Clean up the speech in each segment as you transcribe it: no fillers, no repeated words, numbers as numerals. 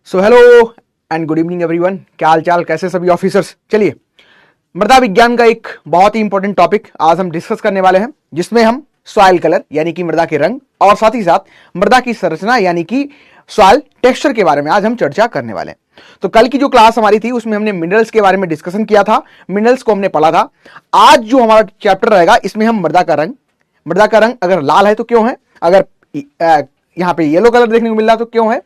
So hello and good evening everyone. क्या हाल चाल, कैसे सभी ऑफिसर्स। चलिए, मृदा विज्ञान का एक बहुत ही इंपॉर्टेंट टॉपिक आज हम डिस्कस करने वाले हैं, जिसमें हम सॉइल कलर यानी कि मृदा के रंग और साथ ही साथ मृदा की संरचना यानी कि सॉइल टेक्सचर के बारे में आज हम चर्चा करने वाले हैं। तो कल की जो क्लास हमारी थी उसमें हमने मिनरल्स के बारे में डिस्कशन किया था, मिनरल्स को हमने पढ़ा था। आज जो हमारा चैप्टर रहेगा इसमें हम मृदा का रंग अगर लाल है तो क्यों है, अगर यहां पे येलो कलर देखने को मिल रहा है तो क्यों है,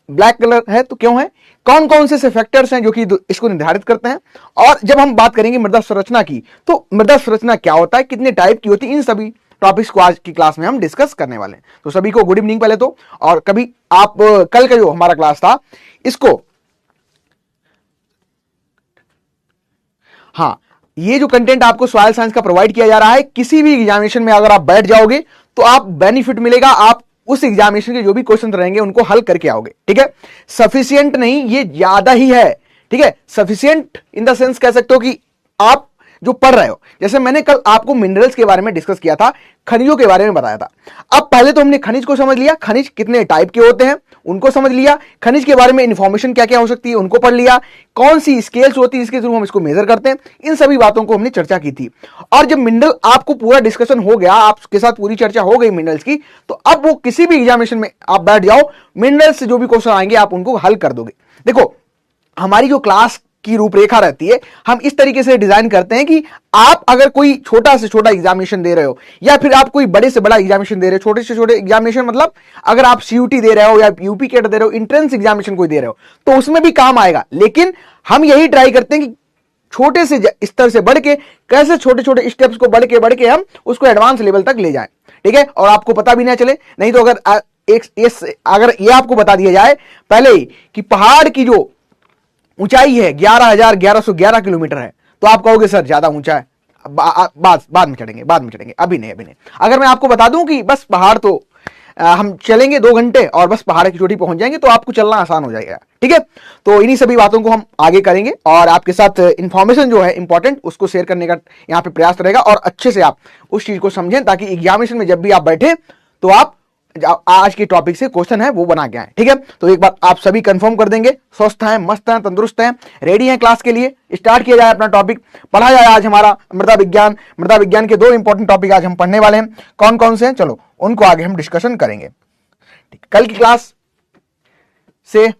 ब्लैक कलर है तो क्यों है, कौन कौन से फैक्टर्स हैं जो कि इसको निर्धारित करते हैं। और जब हम बात करेंगे मृदा संरचना की, तो मृदा संरचना क्या होता है, कितने टाइप की होती है, इन सभी टॉपिक्स को आज की क्लास में हम डिस्कस करने वाले हैं। तो सभी को गुड इवनिंग पहले तो। और कभी आप कल का जो हमारा क्लास था इसको, हाँ, ये जो कंटेंट आपको सॉइल साइंस का प्रोवाइड किया जा रहा है, किसी भी एग्जामिनेशन में अगर आप बैठ जाओगे तो आप बेनिफिट मिलेगा, आप उस एग्जामिनेशन के जो भी क्वेश्चन रहेंगे उनको हल करके आओगे। ठीक है, सफिशिएंट नहीं, ये ज्यादा ही है। ठीक है, सफिशिएंट इन द सेंस कह सकते हो कि आप जो पढ़ रहे हो, जैसे मैंने कल आपको मिनरल्स के बारे में डिस्कस किया था, खनिजों के बारे में बताया था। अब पहले तो हमने खनिज को समझ लिया, खनिज कितने टाइप के होते हैं उनको समझ लिया, खनिज के बारे में इंफॉर्मेशन क्या क्या हो सकती है उनको पढ़ लिया, कौन सी स्केल्स होती है इसके थ्रू हम इसको मेजर करते हैं, इन सभी बातों को हमने चर्चा की थी। और जब मिनरल आपको पूरा डिस्कशन हो गया, आपके साथ पूरी चर्चा हो गई मिनरल्स की, तो अब वो किसी भी एग्जामिनेशन में आप बैठ जाओ, मिनरल्स से जो भी क्वेश्चन आएंगे आप उनको हल कर दोगे। देखो, हमारी जो क्लास की रूपरेखा रहती है, हम इस तरीके से डिजाइन करते हैं कि आप अगर कोई छोटा से छोटा एग्जामिनेशन दे रहे हो या फिर आप कोई बड़े से बड़ा एग्जामिनेशन दे रहे हो, छोटे से छोटे एग्जामिनेशन मतलब अगर आप सीयूटी दे रहे हो या यूपी कैट दे रहे हो, एंट्रेंस एग्जामिनेशन कोई दे रहे हो, तो उसमें भी काम आएगा। लेकिन हम यही ट्राई करते हैं कि छोटे से स्तर से बढ़ के कैसे छोटे छोटे स्टेप्स को बढ़ के हम उसको एडवांस लेवल तक ले जाएं। ठीक है, और आपको पता भी ना चले। नहीं तो अगर ये आपको बता दिया जाए पहले ही कि पहाड़ की जो ऊंचाई है 11,1111 किलोमीटर है, तो आप कहोगे सर ज्यादा ऊंचा है, बाद में चढ़ेंगे, अभी नहीं। अगर मैं आपको बता दूं कि बस पहाड़ तो हम चलेंगे 2 घंटे और बस पहाड़ की चोटी पहुंच जाएंगे, तो आपको चलना आसान हो जाएगा। ठीक है, तो इन्हीं सभी बातों को हम आगे करेंगे और आपके साथ इंफॉर्मेशन जो है इंपॉर्टेंट उसको शेयर करने का यहाँ पे प्रयास रहेगा, और अच्छे से आप उस चीज को समझें ताकि एग्जामिनेशन में जब भी आप बैठे तो आप आज के टॉपिक से क्वेश्चन है वो बना के आए। ठीक है, तो एक बार आप सभी कंफर्म कर देंगे, स्वस्थ हैं, मस्त हैं, तंदुरुस्त हैं, रेडी हैं क्लास के लिए। स्टार्ट किया जाए अपना टॉपिक, पढ़ा जाए आज हमारा मृदा विज्ञान के 2 इंपॉर्टेंट टॉपिक आज हम पढ़ने वाले हैं। कौन कौन से हैं, चलो उनको आगे हम डिस्कशन करेंगे। कल की क्लास से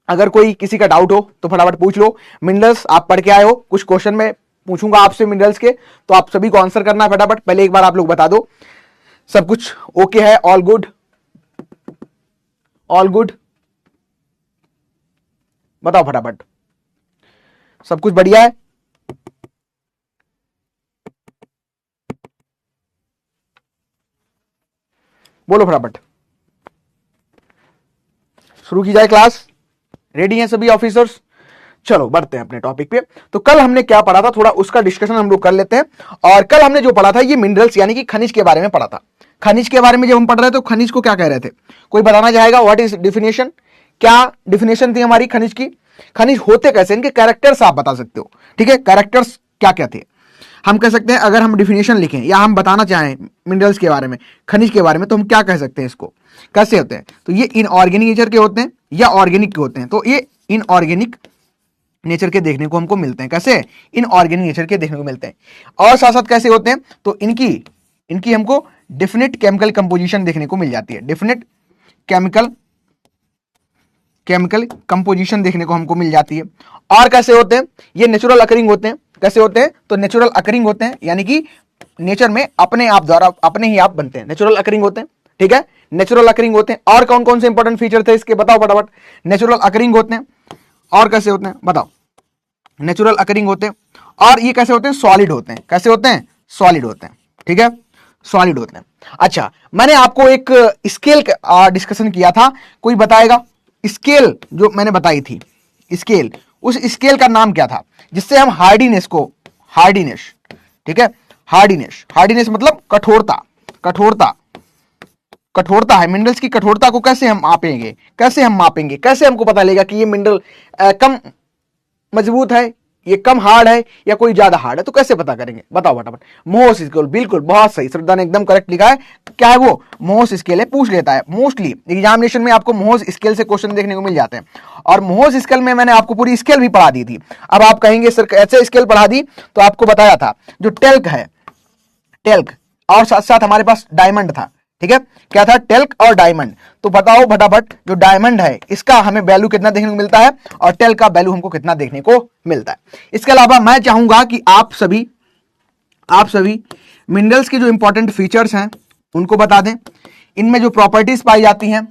अगर कोई किसी का डाउट हो तो फटाफट पूछ लो। मिनरल्स आप पढ़ के आए हो, कुछ क्वेश्चन में पूछूंगा आपसे मिनरल्स के, तो आप सभी को आंसर करना है फटाफट। पहले एक बार आप लोग बता दो सब कुछ ओके है, ऑल गुड, बताओ फटाफट, सब कुछ बढ़िया है। बोलो फटाफट, शुरू की जाए क्लास। रेडी हैं सभी ऑफिसर्स? चलो बढ़ते हैं अपने टॉपिक पे। तो कल हमने क्या पढ़ा था, थोड़ा उसका डिस्कशन हम लोग कर लेते हैं। और कल हमने जो पढ़ा था ये मिनरल्स यानी कि खनिज के बारे में पढ़ा था। खनिज के बारे में जब हम पढ़ रहे थे तो खनिज को क्या कह रहे थे, कोई बताना चाहेगा? व्हाट इज डिफिनेशन, क्या डिफिनेशन थी हमारी खनिज की, खनिज होते कैसे, इनके कैरेक्टर्स आप बता सकते हो। ठीक है, कैरेक्टर्स क्या क्या थे हम कह सकते हैं, अगर हम डिफिनेशन लिखें या हम बताना चाहें मिनरल्स के बारे में, खनिज के बारे में, तो हम क्या कह सकते हैं, इसको कैसे होते हैं? तो ये इनऑर्गेनिक नेचर के होते हैं या ऑर्गेनिक के होते हैं। तो ये इनऑर्गेनिक नेचर के देखने को हमको मिलते हैं। कैसे? इनऑर्गेनिक नेचर के देखने को मिलते हैं। और साथ साथ कैसे होते हैं, तो इनकी हमको डेफिनेट केमिकल कंपोजिशन देखने को मिल जाती है। डेफिनेट केमिकल कंपोजिशन देखने को हमको मिल जाती है। और कैसे होते हैं, ये नेचुरल अकरिंग होते हैं। कैसे होते हैं, तो नेचुरल अकरिंग होते हैं, यानी कि नेचर में अपने आप द्वारा अपने ही आप बनते हैं, नेचुरल अकरिंग होते हैं। ठीक है, नेचुरल अकरिंग होते हैं। और कौन कौन से इंपॉर्टेंट फीचर थे इसके, बताओ फटाफट। नेचुरल अकरिंग होते हैं, और कैसे होते हैं बताओ? नेचुरल अकरिंग होते हैं, और ये कैसे होते हैं? सॉलिड होते हैं। कैसे होते हैं? सॉलिड होते हैं। ठीक है, सॉलिड होते हैं। अच्छा, मैंने आपको एक स्केल डिस्कशन किया था, कोई बताएगा? स्केल जो मैंने बताई थी, स्केल, उस स्केल का नाम क्या था जिससे हम हार्डीनेस, ठीक है, हार्डीनेस मतलब कठोरता है। मिनरल्स की कठोरता को कैसे हम मापेंगे, कैसे हमको पता लगेगा कि ये मिनरल कम मजबूत है ये कम हार्ड है या कोई ज्यादा हार्ड है, तो कैसे पता करेंगे, बताओ फटाफट। मोहस स्केल, बिल्कुल बहुत सही, श्रद्धा ने एकदम करेक्ट लिखा है। क्या है वो, मोहस स्केल है, पूछ लेता है मोस्टली एग्जामिनेशन में, आपको मोहस स्केल से क्वेश्चन देखने को मिल जाते हैं। और मोहस स्केल में मैंने आपको पूरी स्केल भी पढ़ा दी थी। अब आप कहेंगे सर ऐसे स्केल पढ़ा दी, तो आपको बताया था जो टेल्क है, टेल्क और साथ साथ हमारे पास डायमंड था, ठीक है, क्या था, टेल्क और डायमंड। तो बताओ फटाफट, जो डायमंड है इसका हमें वैल्यू कितना देखने को मिलता है और टेल्क का वैल्यू हमको कितना देखने को मिलता है। इसके अलावा मैं चाहूंगा कि आप सभी मिनरल्स के जो इंपॉर्टेंट फीचर्स हैं उनको बता दें। इनमें जो प्रॉपर्टीज पाई जाती हैं,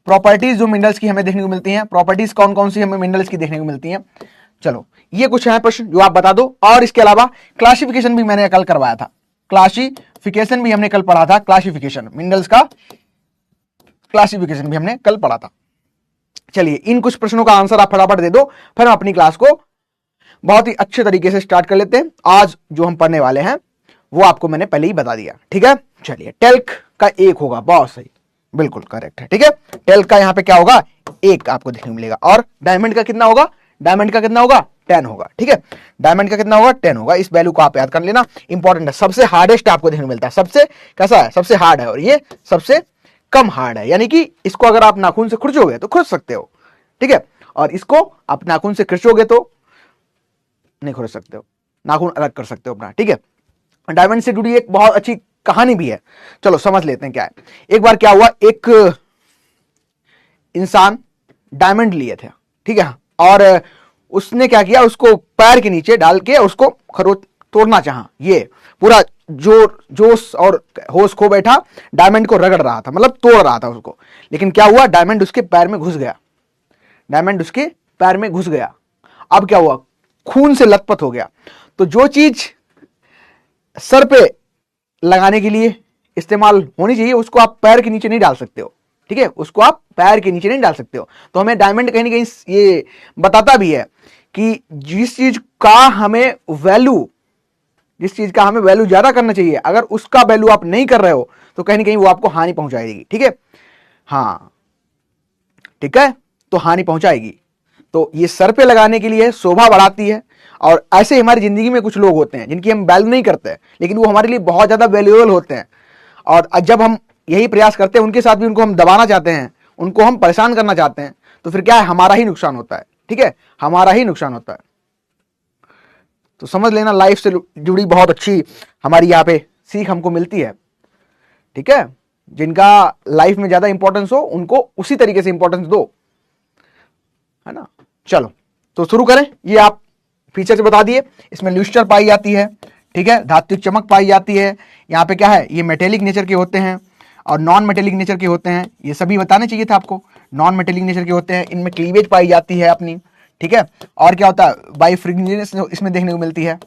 प्रॉपर्टीज जो मिनरल्स की हमें देखने को मिलती हैं, प्रॉपर्टीज कौन कौन सी हमें मिनरल्स की देखने को मिलती हैं। चलो ये कुछ है प्रश्न जो आप बता दो। और इसके अलावा क्लासिफिकेशन भी मैंने कल करवाया था, क्लासिफिकेशन भी हमने कल पढ़ा था, क्लासिफिकेशन मिनरल्स का क्लासिफिकेशन भी हमने कल पढ़ा था। चलिए इन कुछ प्रश्नों का आंसर आप फटाफट दे दो, फिर हम अपनी क्लास को बहुत ही अच्छे तरीके से स्टार्ट कर लेते हैं। आज जो हम पढ़ने वाले हैं वो आपको मैंने पहले ही बता दिया, ठीक है। चलिए टेल्क का 1 होगा, बहुत सही, बिल्कुल करेक्ट है, ठीक है। टेल्क का यहां पे क्या होगा, 1 आपको देखने को मिलेगा। और डायमंड का कितना होगा, डायमंड का कितना होगा, 10 होगा, ठीक है। डायमंड का कितना होगा, 10 होगा। इस वैल्यू को आप याद कर लेना, इंपॉर्टेंट है। सबसे हार्डेस्ट आपको देखने को मिलता है, सबसे कैसा है, सबसे हार्ड है, और ये सबसे कम हार्ड है। यानी कि इसको अगर आप नाखून से खुरचोगे तो खुरच सकते हो, ठीक है, और इसको आप नाखून से खिंचोगे तो नहीं खुरच सकते हो, नाखून अलग कर सकते हो अपना, ठीक है। डायमंड से जुड़ी एक बहुत अच्छी कहानी भी है, चलो समझ लेते हैं क्या है। एक बार क्या हुआ, एक इंसान डायमंड लिए थे, ठीक है, और उसने क्या किया, उसको पैर के नीचे डाल के उसको तोड़ना चाहा। ये पूरा जोश और होश खो बैठा, डायमंड को रगड़ रहा था, मतलब तोड़ रहा था उसको। लेकिन क्या हुआ, डायमंड उसके पैर में घुस गया, डायमंड उसके पैर में घुस गया। अब क्या हुआ, खून से लथपथ हो गया। तो जो चीज सर पे लगाने के लिए इस्तेमाल होनी चाहिए उसको आप पैर के नीचे नहीं डाल सकते हो, ठीक है, उसको आप पैर के नीचे नहीं डाल सकते हो। तो हमें डायमंड कहीं ना कहीं ये बताता भी है कि जिस चीज का हमें वैल्यू ज्यादा करना चाहिए, अगर उसका वैल्यू आप नहीं कर रहे हो तो कहीं ना कहीं वो आपको हानि पहुंचाएगी, ठीक है, हाँ ठीक है, तो हानि पहुंचाएगी। तो ये सर पे लगाने के लिए शोभा बढ़ाती है। और ऐसे हमारी जिंदगी में कुछ लोग होते हैं जिनकी हम वैल्यू नहीं करते, लेकिन वो हमारे लिए बहुत ज्यादा वैल्यूएबल होते हैं। और जब हम यही प्रयास करते हैं उनके साथ भी, उनको हम दबाना चाहते हैं, उनको हम परेशान करना चाहते हैं, तो फिर क्या है, हमारा ही नुकसान होता है, ठीक है, हमारा ही नुकसान होता है। तो समझ लेना, लाइफ से जुड़ी बहुत अच्छी हमारी यहाँ पे सीख हमको मिलती है, ठीक है। जिनका लाइफ में ज्यादा इंपॉर्टेंस हो उनको उसी तरीके से इंपॉर्टेंस दो, है ना। चलो तो शुरू करें। ये आप फीचर्स बता दिए, इसमें ल्यूस्टर पाई जाती है, ठीक है, धात्विक चमक पाई जाती है। यहाँ पे क्या है, ये मेटेलिक नेचर के होते हैं और नॉन मेटेलिक नेचर के होते हैं, ये सभी बताने चाहिए था आपको। नॉन मेटेलिक नेचर के होते हैं, इनमें क्लीवेज पाई जाती है अपनी, ठीक है। और क्या होता है, बाइफ्रिंजिनेस इसमें देखने को मिलती है।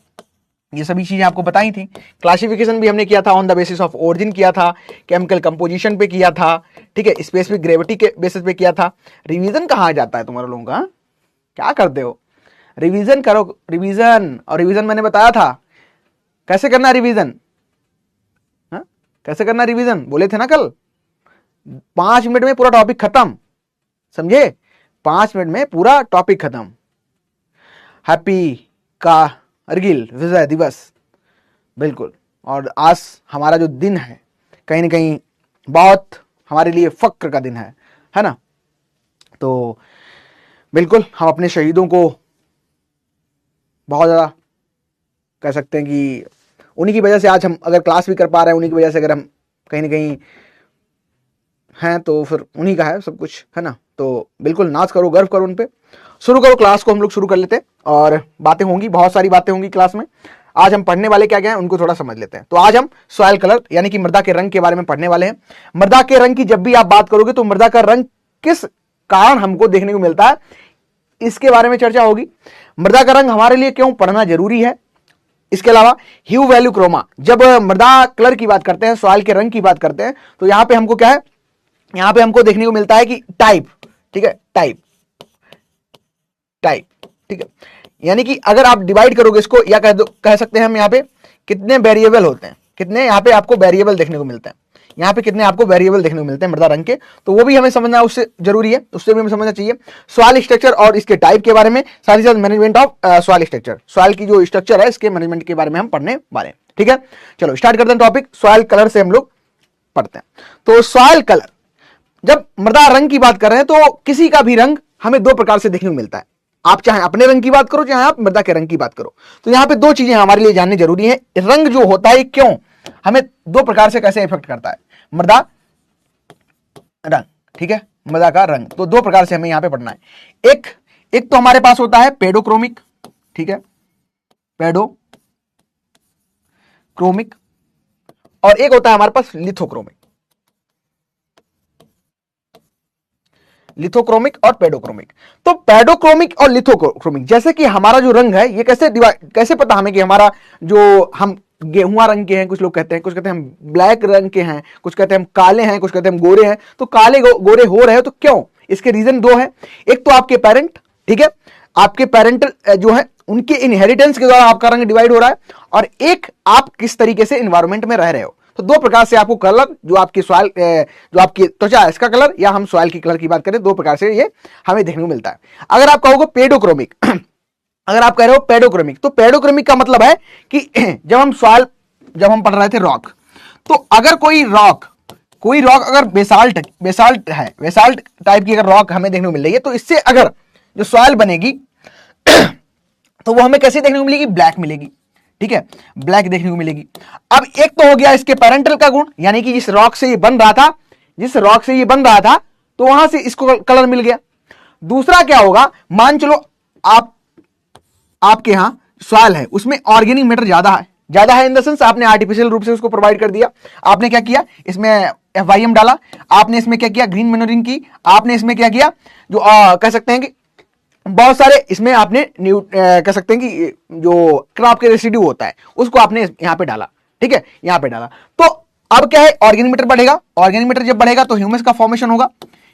ये सभी चीजें आपको बताई थी। क्लासिफिकेशन भी हमने किया था, on the basis of origin किया था, केमिकल कंपोजिशन पे किया था, ठीक है, स्पेसिफिक ग्रेविटी के बेसिस पे किया था। रिवीजन कहाँ जाता है तुम्हारे लोगों का, क्या करते हो, रिवीजन करो, रिवीजन। और रिवीजन मैंने बताया था कैसे करना रिवीजन, हाँ कैसे करना रिवीजन, बोले थे ना कल। 5 मिनट में पूरा टॉपिक खत्म, समझे, 5 मिनट में पूरा टॉपिक खत्म। हैप्पी कारगिल विजय दिवस, बिल्कुल। और आज हमारा जो दिन है कहीं ना कहीं बहुत हमारे लिए फक्र का दिन है ना। तो बिल्कुल हम अपने शहीदों को बहुत ज़्यादा कह सकते हैं कि उन्हीं की वजह से आज हम अगर क्लास भी कर पा रहे हैं, उन्हीं की वजह से अगर हम कहीं ना कहीं हैं तो फिर उन्हीं का है सब कुछ, है ना। तो बिल्कुल नाच करो, गर्व करो उन पे। शुरू करो, क्लास को हम लोग शुरू कर लेते हैं और बातें होंगी, बहुत सारी बातें होंगी क्लास में। आज हम पढ़ने वाले क्या क्या हैं उनको थोड़ा समझ लेते हैं। तो आज हम सॉइल कलर यानी कि मृदा के रंग के बारे में पढ़ने वाले हैं। मृदा के रंग की जब भी आप बात करोगे तो मृदा का रंग किस कारण हमको देखने को मिलता है, इसके बारे में चर्चा होगी। मृदा का रंग हमारे लिए क्यों पढ़ना जरूरी है, इसके अलावा ह्यू वैल्यू क्रोमा, जब मृदा कलर की बात करते हैं, सॉइल के रंग की बात करते हैं, तो यहां पे हमको क्या है, यहां पे हमको देखने को मिलता है कि टाइप, ठीक है, टाइप, ठीक है। यानी कि अगर आप डिवाइड करोगे इसको, या कह सकते हैं हम यहाँ पे कितने वेरिएबल होते हैं, कितने यहाँ पे आपको वेरिएबल देखने को मिलते हैं। यहाँ पे कितने आपको वेरिएबल देखने को मिलते हैं मृदा रंग के, तो वो भी हमें समझना उससे जरूरी है, उससे भी हमें समझना चाहिए सॉइल स्ट्रक्चर और इसके टाइप के बारे में, साथ ही साथ management of soil structure, soil की जो स्ट्रक्चर है इसके मैनेजमेंट के बारे में हम पढ़ने वाले हैं। ठीक है, चलो स्टार्ट करते हैं टॉपिक। सॉइल कलर से हम लोग पढ़ते हैं। तो सॉइल कलर, जब मृदा रंग की बात कर रहे हैं तो किसी का भी रंग हमें दो प्रकार से देखने को मिलता है। आप चाहे अपने रंग की बात करो, चाहे आप मृदा के रंग की बात करो। तो यहां पे दो चीजें हमारे लिए जाननी जरूरी है। रंग जो होता है क्यों हमें दो प्रकार से कैसे इफेक्ट करता है, मृदा रंग। ठीक है, मृदा का रंग तो दो प्रकार से हमें यहां पे पढ़ना है। एक तो हमारे पास होता है पेडोक्रोमिक, ठीक है, पेडोक्रोमिक, और एक होता है हमारे पास लिथोक्रोमिक। लिथोक्रोमिक और पेडोक्रोमिक। तो पेडोक्रोमिक और लिथोक्रोमिक, जैसे कि हमारा जो रंग है ये कैसे पता हमें कि हमारा जो हम गेहुआ रंग के हैं, कुछ लोग कहते हैं, कुछ कहते हैं हम ब्लैक रंग के हैं, कुछ कहते हैं हम काले हैं, कुछ कहते हैं हम गोरे हैं। तो काले गोरे हो रहे हो तो क्यों, इसके रीजन दो है। एक तो आपके पेरेंट, ठीक है, आपके पेरेंट जो है उनके इनहेरिटेंस के द्वारा आपका रंग डिवाइड हो रहा है, और एक आप किस तरीके से एनवायरमेंट में रह रहे हो। तो दो प्रकार से आपको कलर, जो आपकी सॉइल, जो आपकी त्वचा है इसका कलर, या हम सॉइल की कलर की बात करें, दो प्रकार से ये हमें देखने को मिलता है। अगर आप कहोगे पेडोक्रोमिक, अगर आप कह रहे हो पेडोक्रोमिक, तो पेडोक्रोमिक का मतलब है कि जब हम पढ़ रहे थे रॉक, तो अगर कोई रॉक अगर बेसाल्ट है, बेसाल्ट टाइप की अगर रॉक हमें देखने को मिल रही है, तो इससे अगर जो सॉइल बनेगी तो वो हमें कैसे देखने को मिलेगी, ब्लैक मिलेगी। ठीक है, ब्लैक देखने को मिलेगी। अब एक तो हो गया इसके पेरेंटल का गुण, यानी कि जिस रॉक से ये बन रहा था, तो वहां से इसको कलर मिल गया। दूसरा क्या होगा, मान चलो आपके यहां सॉइल है उसमें ऑर्गेनिक मैटर ज्यादा है इन द सेंस आपने आर्टिफिशियल रूप से उसको प्रोवाइड कर दिया। आपने क्या किया, इसमें FYM डाला, आपने इसमें क्या किया, ग्रीन मैन्योरिंग की, आपने इसमें क्या किया, जो कह सकते हैं कि बहुत सारे इसमें आपने कह सकते हैं कि जो क्रॉप के रेसिड्यू होता है उसको आपने यहां पे डाला। ठीक है, यहां पे डाला, तो अब क्या है, ऑर्गेनिक मैटर बढ़ेगा। ऑर्गेनिक मैटर जब बढ़ेगा तो ह्यूमस का फॉर्मेशन होगा,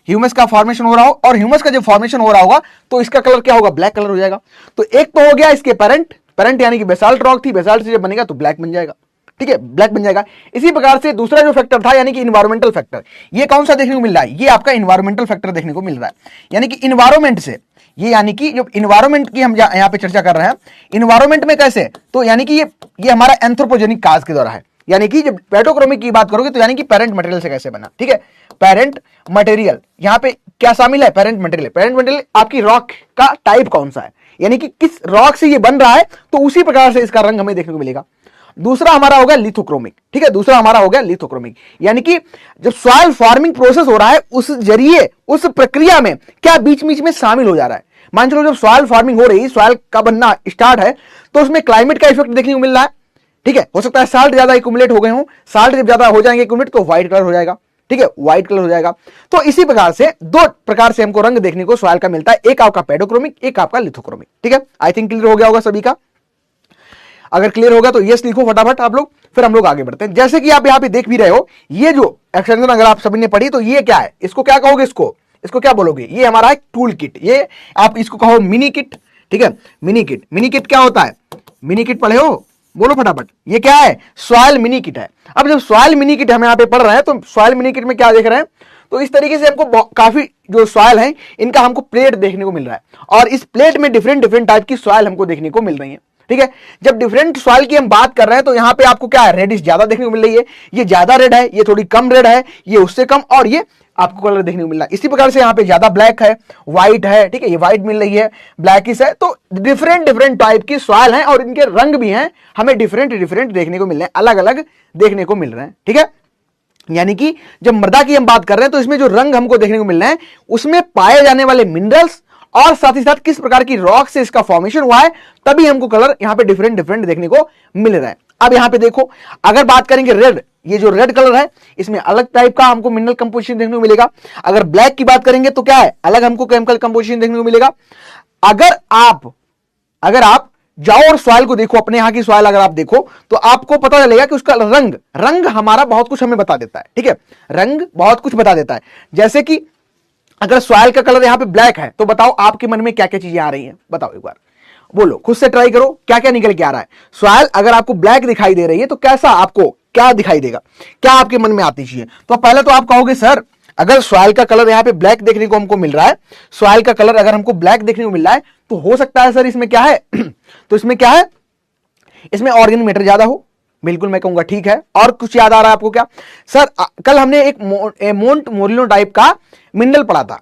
ह्यूमस का फॉर्मेशन हो रहा हो, और ह्यूमस का जब फॉर्मेशन हो रहा होगा तो इसका कलर क्या होगा, ब्लैक कलर हो जाएगा। तो एक तो हो गया इसके पेरेंट यानी कि बेसाल्ट रॉक थी, बेसाल्ट से जब बनेगा तो ब्लैक बन जाएगा। ठीक है, ब्लैक बन जाएगा। इसी प्रकार से दूसरा जो फैक्टर था, यानी कि इन्वायरमेंटल फैक्टर, ये कौन सा देखने को मिल रहा है, ये आपका इन्वायरमेंटल फैक्टर देखने को मिल रहा है। यानी कि इन्वायरमेंट से, ये यानी कि जो इन्वायरमेंट की हम यहां पे चर्चा कर रहे हैं, इन्वायरमेंट में कैसे, तो यानी कि ये हमारा एंथ्रोपोजेनिक काज के द्वारा है। यानी कि जब पेडोक्रोमिक की बात करोगे तो यानी कि पेरेंट मटेरियल से कैसे बना। ठीक है, पेरेंट मटेरियल यहां पे क्या शामिल है, पेरेंट मटेरियल आपकी रॉक का टाइप कौन सा है, यानी कि किस रॉक से ये बन रहा है, तो उसी प्रकार से इसका रंग हमें देखने को मिलेगा। दूसरा हमारा हो गया लिथोक्रोमिक। ठीक है, दूसरा हमारा हो गया लिथोक्रोमिक, यानी कि जब सॉइल फॉर्मिंग प्रोसेस हो रहा है उस जरिए, उस प्रक्रिया में क्या बीच बीच में शामिल हो जा रहा है। मान चलो जब सॉइल फॉर्मिंग हो रही, सॉइल का बनना स्टार्ट है, तो उसमें क्लाइमेट का इफेक्ट देखने को मिल रहा है। ठीक है, हो सकता है साल्ट ज्यादा एक्युमुलेट हो गए हो, साल्ट जब ज्यादा हो जाएंगे एक्युमुलेट तो व्हाइट कलर हो जाएगा। ठीक है, व्हाइट कलर हो जाएगा। तो इसी प्रकार से दो प्रकार से हमको रंग देखने को सॉइल का मिलता है, एक आपका पेडोक्रोमिक, एक आपका लिथोक्रोमिक। ठीक है, आई थिंक क्लियर हो गया होगा सभी का। अगर क्लियर होगा तो यस लिखो फटाफट आप लोग, फिर हम लोग आगे बढ़ते हैं। जैसे कि आप यहाँ पे देख भी रहे हो, ये जो एक्सटेंशन अगर आप सभी ने पढ़ी तो ये क्या है, इसको क्या कहोगे, इसको क्या बोलोगे, ये हमारा है टूल किट, ये आप इसको कहो मिनी किट। ठीक है, मिनी किट क्या होता है, मिनी किट पढ़े हो, बोलो फटाफट, ये क्या है, सॉइल मिनी किट है। अब जब सॉइल मिनी किट हम यहाँ पे पढ़ रहे हैं तो सॉइल मिनी किट में क्या देख रहे हैं, तो इस तरीके से हमको काफी जो सॉइल है इनका हमको प्लेट देखने को मिल रहा है, और इस प्लेट में डिफरेंट टाइप की सॉइल हमको देखने को मिल रही है। ठीक है, जब डिफरेंट सॉइल की हम बात कर रहे हैं तो यहाँ पे आपको क्या है, रेडिश ज्यादा देखने को मिल रही है, ये ज्यादा रेड है, ये थोड़ी कम रेड है, ये उससे कम, और ये आपको कलर देखने को मिल रहा है। इसी प्रकार से यहाँ पे ज्यादा ब्लैक है, व्हाइट है, ठीक है, ये व्हाइट मिल रही है, ब्लैकिश है। तो डिफरेंट टाइप की सॉइल है और इनके रंग भी हैं, हमें डिफरेंट देखने को मिल रहे हैं, अलग अलग देखने को मिल रहे हैं। ठीक है, यानी कि जब मृदा की हम बात कर रहे हैं तो इसमें जो रंग हमको देखने को मिल रहे हैं उसमें पाए जाने वाले मिनरल्स और साथ ही साथ किस प्रकार की रॉक से इसका फॉर्मेशन हुआ है, तभी हमको कलर यहां पे डिफरेंट देखने को मिल रहा है। अब यहां पे देखो, अगर बात करेंगे रेड, ये जो रेड कलर है इसमें अलग टाइप का हमको मिनरल कंपोजिशन देखने को मिलेगा। अगर ब्लैक की बात करेंगे तो क्या है, अलग हमको केमिकल कंपोजिशन देखने को मिलेगा। अगर आप जाओ और सॉइल को देखो, अपने यहां की सॉइल अगर आप देखो तो आपको पता चलेगा कि उसका रंग हमारा बहुत कुछ हमें बता देता है। ठीक है, रंग बहुत कुछ बता देता है। जैसे कि अगर सॉइल का कलर यहां पे ब्लैक है तो बताओ आपके मन में क्या क्या चीजें आ रही हैं, बताओ एक बार बोलो, खुद से ट्राई करो, क्या क्या निकल के आ रहा है। सॉइल अगर आपको ब्लैक दिखाई दे रही है तो कैसा आपको क्या दिखाई देगा, क्या आपके मन में आती चीजें? तो पहले तो आप कहोगे सर अगर सॉइल का कलर यहाँ पे ब्लैक देखने को हमको मिल रहा है, सॉइल का कलर अगर हमको ब्लैक देखने को मिल रहा है तो हो सकता है सर इसमें क्या है तो इसमें क्या है, इसमें ऑर्गेनिक मैटर ज्यादा हो। बिल्कुल मैं कहूंगा ठीक है। और कुछ याद आ रहा है आपको क्या? सर कल हमने एक मोंट मोरिनो टाइप का मिनरल पढ़ा था,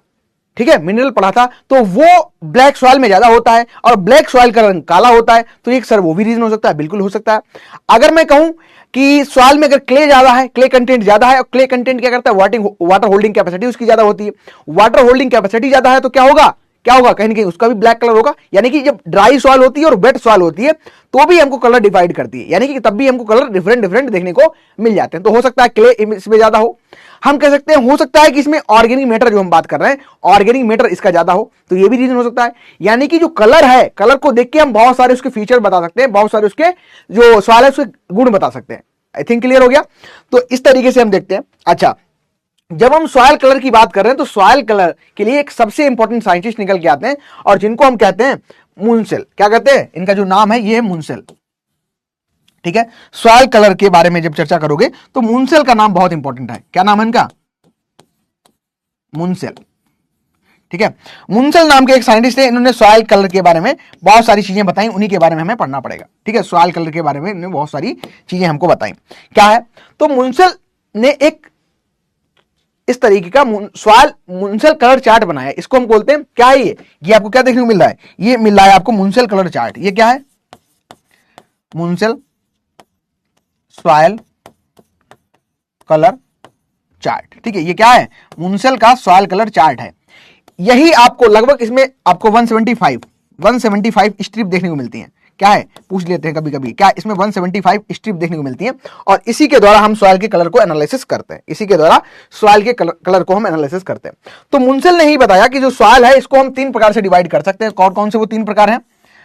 ठीक है, मिनरल पढ़ा था, तो वो ब्लैक सॉइल में ज्यादा होता है और ब्लैक सॉइल का रंग काला होता है, तो एक सर वो भी रीजन हो सकता है, बिल्कुल हो सकता है। अगर मैं कहूं कि सॉइल में अगर क्ले ज्यादा है, क्ले कंटेंट ज्यादा है, और क्ले कंटेंट क्या करता है, वाटर होल्डिंग कैपेसिटी उसकी ज्यादा होती है, वाटर होल्डिंग कैपेसिटी ज्यादा है तो क्या होगा, क्या होगा, कहीं ना कहीं उसका भी ब्लैक कलर होगा। यानी कि जब ड्राई सॉइल होती है और वेट सॉइल होती है तो भी हमको कलर डिवाइड करती है, यानी कि तब भी हमको कलर डिफरेंट डिफरेंट देखने को मिल जाते हैं। तो हो सकता है क्ले इसमें ज्यादा हो, हम कह सकते हैं हो सकता है कि इसमें ऑर्गेनिक मैटर जो हम बात कर रहे हैं ऑर्गेनिक मैटर इसका ज्यादा हो, तो ये भी रीजन हो सकता है। यानी कि जो कलर है, कलर को देख के हम बहुत सारे उसके फीचर बता सकते हैं, बहुत सारे उसके जो सॉइल है उसके गुण बता सकते हैं। आई थिंक क्लियर हो गया। तो इस तरीके से हम देखते हैं। अच्छा, जब हम सॉइल कलर की बात कर रहे हैं तो सॉइल कलर के लिए एक सबसे इंपॉर्टेंट साइंटिस्ट निकल के आते हैं और जिनको हम कहते हैं मुनसेल। क्या कहते हैं? इनका जो नाम है ये है मुनसेल, ठीक है। सॉइल कलर के बारे में जब चर्चा करोगे तो मुनसेल का नाम बहुत इंपॉर्टेंट है। क्या नाम है इनका? मुनसेल, ठीक है। मुनसेल नाम के एक साइंटिस्ट है, इन्होंने सॉइल कलर के बारे में बहुत सारी चीजें बताई, उन्हीं के बारे में हमें पढ़ना पड़ेगा, ठीक है। सॉइल कलर के बारे में इन्होंने बहुत सारी चीजें हमको बताई। क्या है? तो मुनसेल ने एक इस तरीके का सॉइल मुनसेल कलर चार्ट बनाया। इसको हम बोलते हैं, क्या है ये आपको क्या देखने को मिल रहा है? ये मिल रहा है आपको मुनसेल कलर चार्ट। ये क्या है? मुनसेल सॉइल कलर चार्ट, ठीक है। ये क्या है? मुनसेल का सॉइल कलर चार्ट है। यही आपको लगभग इसमें आपको 175 स्ट्रिप देखने को मिलती हैं। क्या है? पूछ लेते हैं कभी कभी, क्या इसमें 175 स्ट्रिप देखने को मिलती हैं और इसी के द्वारा हम सॉइल के कलर को एनालिसिस करते हैं। इसी के द्वारा सॉइल के कलर को हम एनालिसिस करते हैं। तो मुनसेल ने ही बताया कि जो सॉइल है इसको हम 3 प्रकार से डिवाइड कर सकते हैं। कौन कौन से वो 3 प्रकार हैं,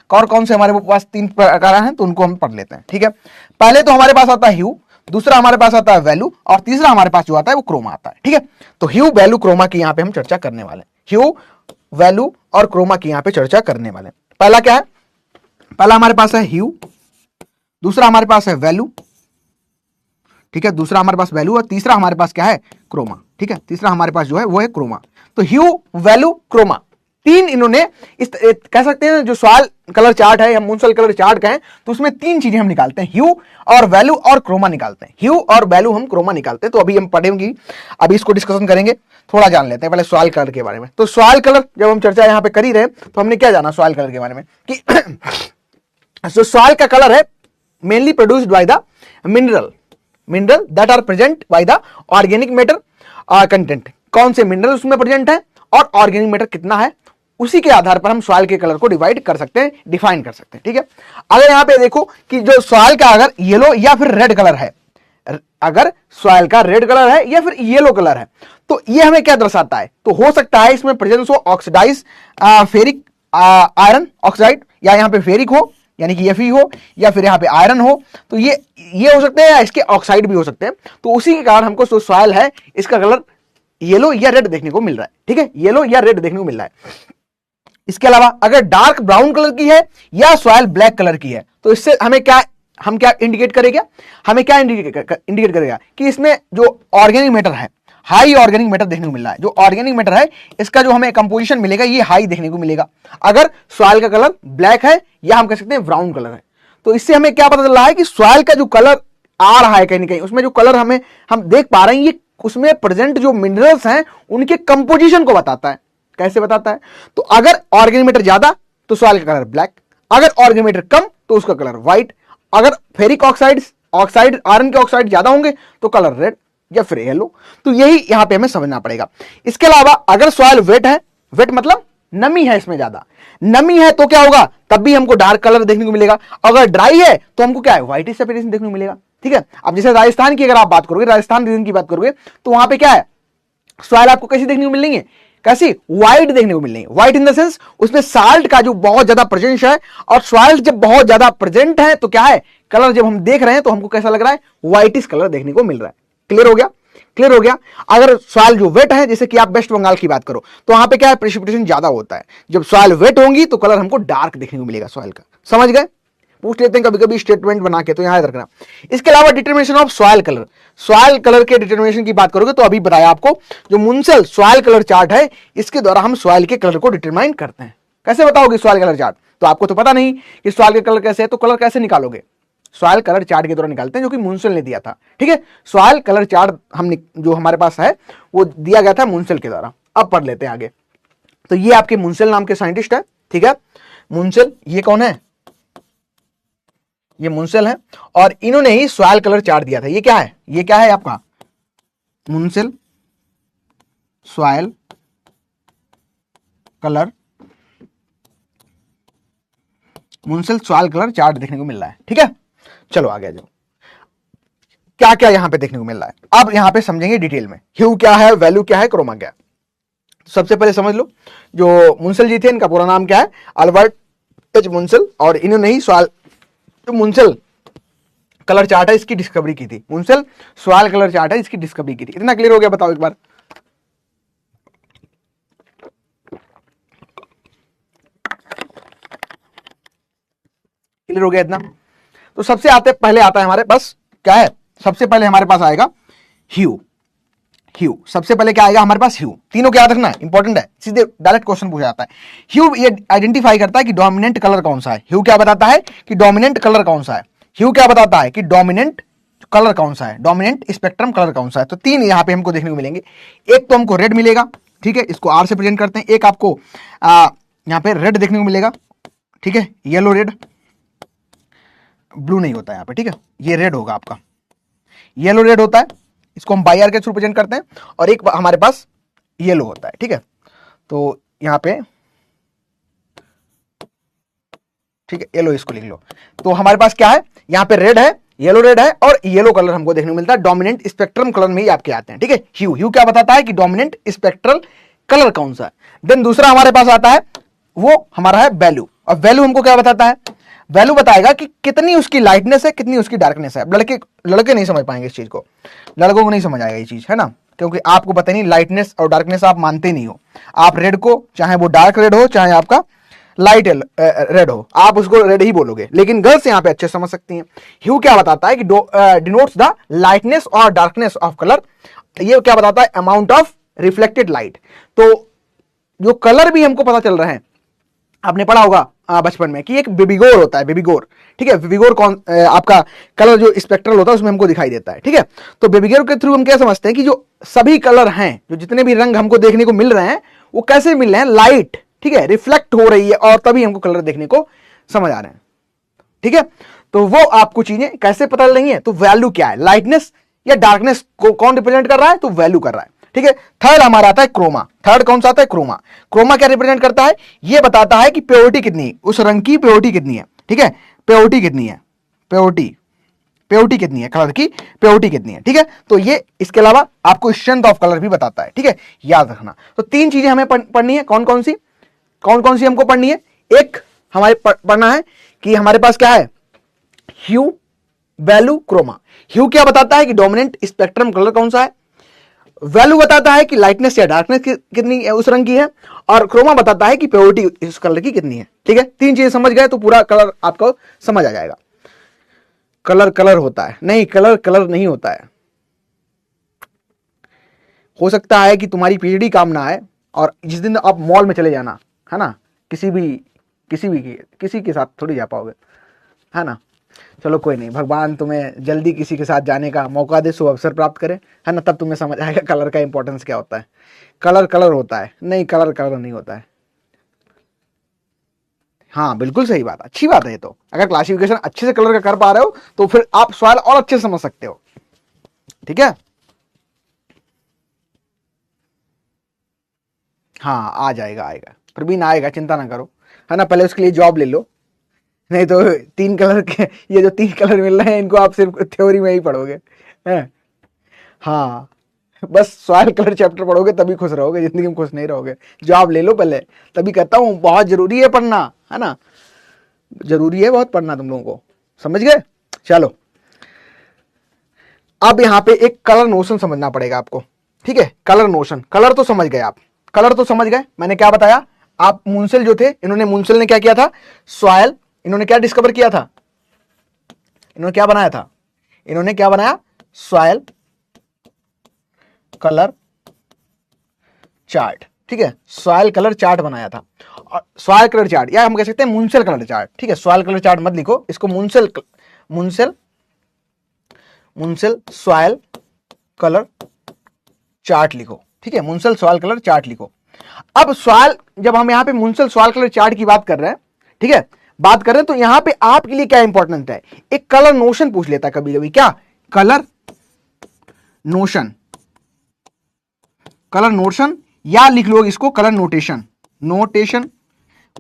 कौन कौन से हमारे पास 3 प्रकार हैं, तो उनको हम पढ़ लेते हैं, ठीक है। पहले तो हमारे पास आता है ह्यू, दूसरा हमारे पास आता है वैल्यू और तीसरा हमारे पास जो आता है वो क्रोमा आता है, ठीक है। तो ह्यू, वैल्यू, क्रोमा की यहां पे हम चर्चा करने वाले हैं। ह्यू, वैल्यू और क्रोमा की यहां पे चर्चा करने वाले हैं। पहला क्या है? पहला हमारे पास है ह्यू, दूसरा हमारे पास है वैल्यू, ठीक है, दूसरा हमारे पास वैल्यू और तीसरा हमारे पास क्या है? क्रोमा, ठीक है। तीसरा हमारे पास जो है वो है क्रोमा। तो ह्यू, वैल्यू, क्रोमा, 3 इन्होंने इस कह सकते हैं जो सॉइल कलर चार्ट है या मुनसेल कलर चार्ट का है तो उसमें 3 चीजें हम निकालते हैं, ह्यू और वैल्यू और क्रोमा निकालते हैं। ह्यू और वैल्यू हम क्रोमा निकालते हैं। तो अभी हम पढ़ेंगे, अभी इसको डिस्कशन करेंगे, थोड़ा जान लेते हैं पहले सॉइल कलर के बारे में। तो सॉइल कलर जब हम चर्चा यहां पे कर ही रहे तो हमने क्या जाना सॉइल कलर के बारे में कि जो सॉइल का कलर है mainly produced by the mineral that are present by the organic matter content. कौन से मिनरल उसमें प्रेजेंट है और ऑर्गेनिक मैटर कितना है, उसी के आधार पर हम सॉइल के कलर को डिवाइड कर सकते हैं, डिफाइन कर सकते हैं, ठीक है। अगर यहां पे देखो कि जो सॉइल का अगर येलो या फिर रेड कलर है, अगर सॉइल का रेड कलर है या फिर येलो कलर है तो ये हमें क्या दर्शाता है? तो हो सकता है इसमें प्रेजेंस हो ऑक्सीडाइज फेरिक आयरन ऑक्साइड, या यहां पे फेरिक हो यानी कि Fe हो, या फिर यहां पे आयरन हो, तो ये हो सकते हैं या इसके ऑक्साइड भी हो सकते हैं। तो उसी के कारण हमको जो सॉइल है इसका कलर येलो या रेड देखने को मिल रहा है, ठीक है, येलो या रेड देखने को मिल रहा है। इसके अलावा अगर डार्क ब्राउन कलर की है या सॉइल ब्लैक कलर की है तो इससे हमें क्या इंडिकेट करेगा? हमें क्या इंडिकेट करेगा कि इसमें जो ऑर्गेनिक मैटर है हाई ऑर्गेनिक मैटर देखने को मिल रहा है। जो ऑर्गेनिक मैटर है इसका जो हमें कंपोजिशन मिलेगा ये हाई देखने को मिलेगा। अगर सॉइल का कलर ब्लैक है या हम कह सकते हैं ब्राउन कलर है, तो इससे हमें क्या पता चल रहा है कि सॉइल का जो कलर आ रहा है कहीं ना कहीं उसमें जो कलर हम देख पा रहे हैं ये उसमें प्रेजेंट जो मिनरल्स हैं उनके कंपोजिशन को बताता है। कैसे बताता है? तो अगर ऑर्गेनिक मैटर ज्यादा तो सॉइल का कलर ब्लैक, अगर ऑर्गेनिक मैटर कम तो उसका कलर व्हाइट, अगर फेरिक ऑक्साइड आयरन के ऑक्साइड ज्यादा होंगे तो कलर रेड या फिर येलो। तो यही यहां पे हमें समझना पड़ेगा। इसके अलावा अगर सॉइल वेट है, वेट मतलब नमी है, इसमें ज्यादा नमी है तो क्या होगा? तब भी हमको डार्क कलर देखने को मिलेगा। अगर ड्राई है तो हमको क्या है? व्हाइटिश एपियरेंस देखने को मिलेगा, ठीक है। अब जैसे राजस्थान की अगर आप बात करोगे, राजस्थान रीजन की बात करोगे तो वहां पे क्या है? सॉइल आपको कैसी देखने को मिल रही है? कैसी? व्हाइट देखने को मिल रही है। व्हाइट इन द सेंस उसमें साल्ट का जो बहुत ज्यादा प्रेजेंस है, और सॉइल जब बहुत ज्यादा प्रेजेंट है तो क्या है? कलर जब हम देख रहे हैं तो हमको कैसा लग रहा है? व्हाइटिश कलर देखने को मिल रहा है। क्लियर हो गया? क्लियर हो गया। अगर सॉइल जो वेट है, जैसे कि आप वेस्ट बंगाल की बात करो तो वहां पे क्या है? प्रेसिपिटेशन ज्यादा होता है। जब सॉइल वेट होंगी तो कलर हमको डार्क देखने को मिलेगा सॉइल का। समझ गए? पूछ लेते हैं कभी कभी स्टेटमेंट बना के, तो यहां याद रखना। इसके अलावा determination of soil colour, soil colour के डिटर्मिनेशन की बात करोगे तो अभी बताया आपको, जो मुंसल सॉइल कलर चार्ट है इसके द्वारा हम सॉइल के कलर को डिटरमाइन करते हैं। कैसे बताओगे सॉइल कलर चार्ट? तो आपको तो पता नहीं कि सॉइल के कलर कैसे है, तो कलर कैसे निकालोगे? सॉइल कलर चार्ट के द्वारा निकालते हैं, जो कि मुंसल ने दिया था। ठीक है, सॉइल कलर चार्ट हम जो हमारे पास है वो दिया गया था मुंसल के द्वारा। अब पढ़ लेते हैं आगे। तो ये आपके मुंसल नाम के साइंटिस्ट है। ठीक है, मुंसल, ये कौन है? ये मुंसल है, और इन्होंने ही सॉइल कलर चार्ट दिया था। ये क्या है? ये क्या है आपका? Munsell soil colour, Munsell soil colour chart देखने को मिल रहा है। ठीक है, चलो आगे जाओ। क्या क्या यहां पे देखने को मिल रहा है, अब यहां पे समझेंगे डिटेल में। ह्यू क्या है, वैल्यू क्या है, क्रोमा क्या है। सबसे पहले समझ लो, जो मुंसल जी थे इनका पूरा नाम क्या है? अल्बर्ट एच मुंसल, और इन्होंने ही सॉइल, जो मुंसल कलर चार्ट है इसकी डिस्कवरी की थी। मुंसल सॉइल कलर चार्ट है इसकी डिस्कवरी की थी। इतना क्लियर हो गया? बताओ एक बार। क्लियर हो गया इतना? तो सबसे पहले आता है हमारे पास क्या है? सबसे पहले हमारे पास आएगा ह्यू। ह्यू सबसे पहले क्या आएगा हमारे पास? ह्यू। तीनों क्या याद रखना है, इंपॉर्टेंट है, सीधे डायरेक्ट क्वेश्चन पूछा जाता है। ह्यू ये आइडेंटिफाई करता है कि डोमिनेंट कलर कौन सा है। ह्यू क्या बताता है कि डोमिनेंट कलर कौन सा है। ह्यू क्या बताता है कि डोमिनेंट कलर कौन सा है, डोमिनेंट स्पेक्ट्रम कलर कौन सा है। तो तीन यहां पे हमको देखने को मिलेंगे। एक तो हमको रेड मिलेगा, ठीक है, इसको आर से प्रेजेंट करते हैं। एक आपको यहां पे रेड देखने को मिलेगा, ठीक है, येलो रेड, ब्लू नहीं होता है यहां पे, ठीक है, ये रेड होगा आपका, येलो रेड होता है, इसको हम बाई आर के थ्रू प्रेजेंट करते हैं। और एक हमारे पास येलो होता है, ठीक है। तो यहां पे ठीक है, येलो इसको लिख लो। तो हमारे पास क्या है, यहां पे रेड है, येलो रेड है, और येलो कलर हमको देखने को मिलता है। डोमिनेंट स्पेक्ट्रम कलर में ही आपके आते हैं, ठीक है। ह्यू, ह्यू क्या बताता है कि डोमिनेंट स्पेक्ट्रल कलर कौन सा है। देन दूसरा हमारे पास आता है, वो हमारा है वैल्यू। और वैल्यू हमको क्या बताता है? वैल्यू बताएगा कि कितनी उसकी लाइटनेस है, कितनी उसकी डार्कनेस है। लड़के नहीं समझ पाएंगे इस चीज को, लड़कों को नहीं समझ आएगा ये चीज, है ना, क्योंकि आपको पता नहीं लाइटनेस और डार्कनेस आप मानते नहीं हो। आप रेड को, चाहे वो डार्क रेड हो चाहे आपका लाइट रेड हो, आप उसको रेड ही बोलोगे। लेकिन गर्ल्स यहां पे अच्छे समझ सकती हैं। ह्यू क्या बताता है कि डिनोट्स द लाइटनेस और डार्कनेस ऑफ कलर। ये क्या बताता है? Amount of reflected light. तो जो कलर भी हमको पता चल रहा है, आपने पढ़ा होगा बचपन में कि एक बेबीगोर होता है, बेबीगोर, ठीक है। बेबीगोर कौन आपका कलर जो स्पेक्ट्रल होता है उसमें हमको दिखाई देता है, ठीक है। तो बेबीगोर के थ्रू हम क्या समझते हैं कि जो सभी कलर हैं, जो जितने भी रंग हमको देखने को मिल रहे हैं, वो कैसे मिल रहे हैं? लाइट, ठीक है, रिफ्लेक्ट हो रही है, और तभी हमको कलर देखने को समझ आ रहे हैं, ठीक है। तो वो आपको चीजें कैसे पता चल रही है? तो वैल्यू क्या है, लाइटनेस या डार्कनेस को कौन रिप्रेजेंट कर रहा है? तो वैल्यू कर रहा है, ठीक है। थर्ड हमारा आता है क्रोमा। थर्ड कौन सा आता है? क्रोमा। क्रोमा क्या रिप्रेजेंट करता है? ये बताता है कि प्योरिटी कितनी है, उस रंग की प्योरिटी कितनी है, ठीक है, प्योरिटी कितनी है, प्योरिटी कितनी है, कलर की प्योरिटी कितनी है, ठीक है। तो ये इसके अलावा आपको स्ट्रेंथ ऑफ कलर भी बताता है, ठीक है, याद रखना। तो तीन चीजें हमें पढ़नी है। कौन कौन सी हमको पढ़नी है? एक हमारे पढ़ना है कि हमारे पास क्या है, ह्यू, वैल्यू, क्रोमा। ह्यू क्या बताता है कि डोमिनेंट स्पेक्ट्रम कलर कौन सा है, वैल्यू बताता है कि लाइटनेस या डार्कनेस कितनी उस रंग की है, और क्रोमा बताता है कि प्योरिटी उस कलर की कितनी है, ठीक है। तीन चीजें समझ गए तो पूरा कलर आपको समझ आ जाएगा। कलर होता है नहीं, कलर नहीं होता है। हो सकता है कि तुम्हारी पीएचडी काम ना आए, और जिस दिन आप मॉल में चले जाना, है ना, किसी के साथ थोड़ी जा पाओगे, है ना। चलो कोई नहीं, भगवान तुम्हें जल्दी किसी के साथ जाने का मौका दे, शुभ अवसर प्राप्त करे, है ना, तब तुम्हें समझ आएगा कलर का इंपॉर्टेंस क्या होता है। कलर होता है नहीं, कलर नहीं होता है। हाँ बिल्कुल सही बात, अच्छी बात है ये। तो अगर क्लासिफिकेशन अच्छे से कलर का कर पा रहे हो तो फिर आप सवाल और अच्छे से समझ सकते हो, ठीक है। हाँ आ जाएगा, प्रवीण आएगा, चिंता ना करो, है ना। पहले उसके लिए जॉब ले लो, नहीं तो तीन कलर के, ये जो तीन कलर मिल रहे हैं इनको आप सिर्फ थ्योरी में ही पढ़ोगे, हैं। हाँ बस सॉइल कलर चैप्टर पढ़ोगे तभी खुश रहोगे, जिंदगी में खुश नहीं रहोगे। जॉब ले लो पहले, तभी कहता हूं बहुत जरूरी है पढ़ना, है ना, जरूरी है बहुत पढ़ना तुम लोगों को, समझ गए। चलो अब यहां पे एक कलर नोशन समझना पड़ेगा आपको, ठीक है। कलर नोशन, कलर तो समझ गए आप, कलर तो समझ गए। मैंने क्या बताया, आप मुंसल जो थे, मुंसल ने क्या किया था, सॉइल, इन्होंने क्या डिस्कवर किया था, इन्होंने क्या बनाया था, इन्होंने क्या बनाया, सॉयल कलर चार्ट, ठीक है, सॉयल कलर चार्ट बनाया था। और सॉयल कलर चार्ट या हम कह सकते हैं मुनसेल कलर चार्ट, ठीक है, सॉयल कलर चार्ट मत लिखो, इसको मुनसेल सॉयल कलर चार्ट लिखो, ठीक है, मुनसेल सॉयल कलर चार्ट लिखो। अब सॉयल, जब हम यहां पे मुनसेल सॉयल कलर चार्ट की बात कर रहे हैं, ठीक है, बात कर रहे हैं, तो यहां पे आपके लिए क्या इंपॉर्टेंट है, एक कलर नोशन पूछ लेता है कभी कभी, क्या कलर नोशन, कलर नोशन, या लिख लो इसको कलर नोटेशन, नोटेशन।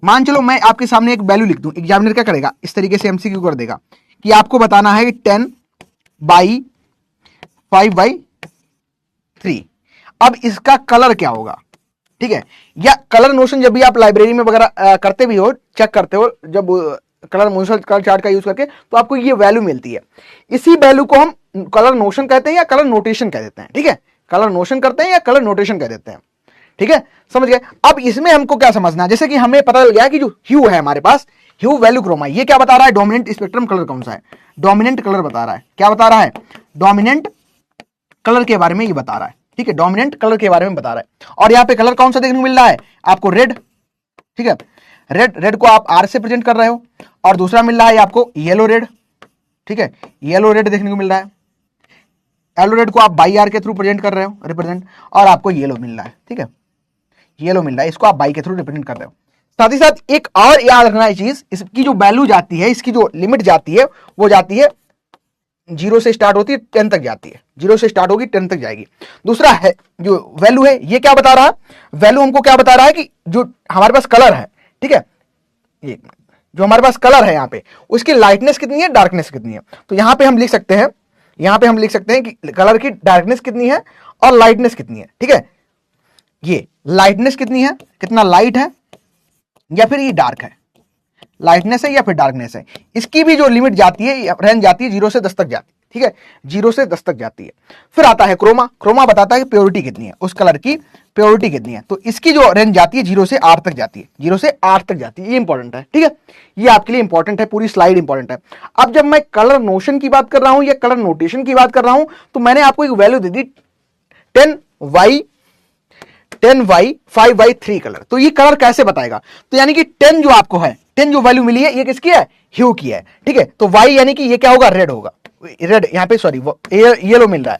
मान चलो मैं आपके सामने एक वैल्यू लिख दूं, एग्जामिनर क्या करेगा, इस तरीके से एमसीक्यू कर देगा कि आपको बताना है 10/5/3। अब इसका कलर क्या होगा, ठीक है, या कलर नोशन जब भी आप लाइब्रेरी में वगैरह करते भी हो, चेक करते हो, जब कलर नोशन कलर चार्ट का यूज करके, तो आपको ये वैल्यू मिलती है। इसी वैल्यू को हम कलर नोशन कहते हैं या कलर नोटेशन कह देते हैं, ठीक है, कलर नोशन करते हैं या कलर नोटेशन कह देते हैं, ठीक है, समझ गए। अब इसमें हमको क्या समझना है, जैसे कि हमें पता चल गया कि जो ह्यू है हमारे पास, ह्यू वैल्यू क्रोमा, ये क्या बता रहा है, डोमिनेंट स्पेक्ट्रम कलर कौन सा है, डोमिनेंट कलर बता रहा है, क्या बता रहा है, डोमिनेंट कलर के बारे में ये बता रहा है, ठीक है, डोमिनेंट कलर के बारे में बता रहा है। और यहाँ पे कलर कौन सा देखने को मिल रहा है आपको, रेड, ठीक है, रेड को आप आर से प्रेजेंट कर रहे हो, और दूसरा मिल रहा है आपको येलो रेड, ठीक है, येलो रेड देखने को मिल रहा है, येलो रेड को आप बाई आर के थ्रू प्रेजेंट कर रहे हो, रिप्रेजेंट, और आपको येलो मिल रहा है, ठीक है, येलो मिल रहा है, इसको आप बाई के थ्रू रिप्रेजेंट कर रहे हो। साथ ही साथ एक और याद रखना है चीज, इसकी जो वैल्यू जाती है, इसकी जो लिमिट जाती है, वो जाती है 0 से स्टार्ट होती है 10 तक जाती है, 0 से स्टार्ट होगी 10 तक जाएगी। दूसरा है जो वैल्यू है, ये क्या बता रहा है, वैल्यू हमको क्या बता रहा है कि जो हमारे पास कलर है, ठीक है, ये जो हमारे पास कलर है यहाँ पे, उसकी लाइटनेस कितनी है, डार्कनेस कितनी है। तो यहाँ पे हम लिख सकते हैं, यहाँ पे हम लिख सकते हैं कि कलर की डार्कनेस कितनी है और लाइटनेस कितनी है, ठीक है, ये लाइटनेस कितनी है, कितना लाइट है, या फिर ये डार्क है, लाइटनेस है या फिर डार्कनेस है। इसकी भी जो लिमिट जाती है, रेंज जाती है 0 से 10 तक जाती है, ठीक है, 0 से 10 तक जाती है। फिर आता है क्रोमा, क्रोमा बताता है कि प्योरिटी कितनी है, उस कलर की प्योरिटी कितनी है। तो इसकी जो रेंज जाती है 0 से 8 तक जाती है, 0 से 8 तक जाती है, ये इंपॉर्टेंट है, ठीक है, ये आपके लिए इंपॉर्टेंट है, पूरी स्लाइड इंपॉर्टेंट है। अब जब मैं कलर नोशन की बात कर रहा हूं या कलर नोटेशन की बात कर रहा हूं, तो मैंने आपको एक वैल्यू दे दी 10/5/3 कलर। तो ये कलर कैसे बताएगा, तो यानी कि 10 जो आपको है, 10 जो वैल्यू मिली है, ये किसकी है, ह्यू की है, ठीक है। तो y यानी कि ये क्या होगा, रेड होगा, रेड यहाँ पे, सॉरी येलो मिल रहा है,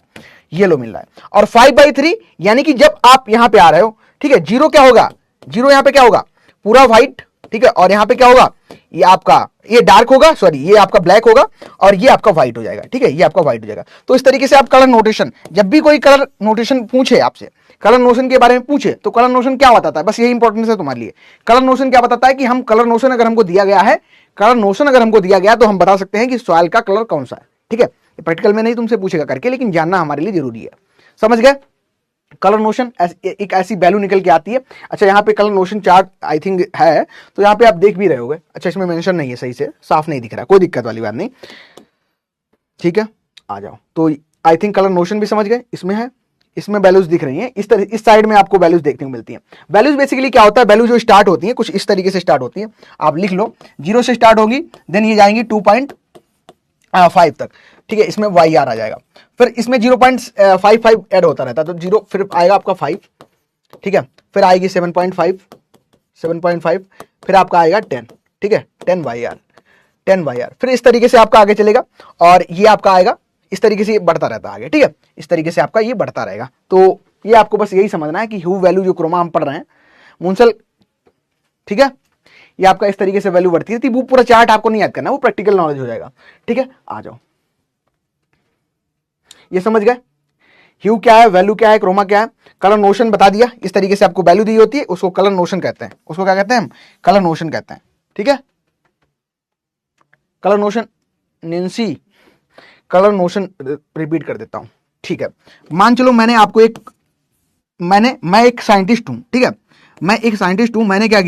येलो मिल रहा है। और 5/3 यानी कि जब आप यहां पे आ रहे हो, ठीक है, 0 क्या होगा, 0 यहां पे क्या होगा, पूरा व्हाइट, ठीक है, और यहां पे क्या होगा, ये आपका ये डार्क होगा, सॉरी ये आपका ब्लैक होगा, और ये आपका व्हाइट हो जाएगा, ठीक है, ये आपका व्हाइट हो जाएगा। तो इस तरीके से आप कलर नोटेशन, जब भी कोई कलर नोटेशन पूछे आपसे, कलर नोशन के बारे में पूछे, तो कलर नोशन क्या बताता है, बस यही इंपॉर्टेंस है तुम्हारे लिए। कलर नोशन क्या बताता है कि हम कलर नोशन अगर हमको दिया गया है, कलर नोशन अगर हमको दिया गया तो हम बता सकते हैं कि सॉइल का कलर कौन सा है, ठीक है। प्रैक्टिकल में नहीं तुमसे पूछेगा करके, लेकिन जानना हमारे लिए जरूरी है, समझ गए। कलर नोशन एक ऐसी वैल्यू निकल के आती है। अच्छा, यहाँ पे colour notion chart I think है, तो यहाँ पे आप देख भी रहे होगे। अच्छा, इसमें मेंशन नहीं है, सही से साफ नहीं दिख रहा, कोई दिक्कत वाली बात नहीं, ठीक है, आ जाओ। तो आई थिंक कलर नोशन भी समझ गए, इसमें है, इसमें वैल्यूज दिख रही हैं, इस साइड में आपको वैल्यूज देखने को मिलती हैं। वैल्यूज बेसिकली क्या होता है, वैल्यू जो स्टार्ट होती है कुछ इस तरीके से स्टार्ट होती है, आप लिख लो, 0 से स्टार्ट होगी, देन ये जाएंगी 2.5 तक, ठीक है, इसमें वाई आर आ जाएगा। फिर इसमें 0.55 ऐड होता रहता है, तो 0 फिर आएगा आपका 5, ठीक है, फिर आएगी 7.5, फिर आपका आएगा 10, ठीक है, 10 वाई आर, फिर इस तरीके से आपका आगे चलेगा, और ये आपका आएगा इस तरीके से बढ़ता रहता है आगे, ठीक है, इस तरीके से आपका ये बढ़ता रहेगा। तो ये आपको बस यही समझना है कि ह्यू वैल्यू जो क्रोमा हम पढ़ रहे हैं, मुंसल, ठीक है, ये आपका इस तरीके से वैल्यू बढ़ती है। वो पूरा चार्ट आपको नहीं याद करना, वो प्रैक्टिकल नॉलेज हो जाएगा, ठीक है। आ जाओ, ये समझ गए, ह्यू क्या है, वैल्यू क्या है, क्रोमा क्या है, कलर नोशन बता दिया, इस तरीके से आपको वैल्यू दी होती है, उसको कलर नोशन कहते हैं, उसको क्या कहते हैं हम, कलर नोशन कहते हैं, ठीक है। Colour notion, Nancy, colour notion repeat कर देता हूं, ठीक है। मान चलो मैंने आपको मैं एक साइंटिस्ट हूं, ठीक है, मैं एक साइंटिस्ट हूं, मैंने क्या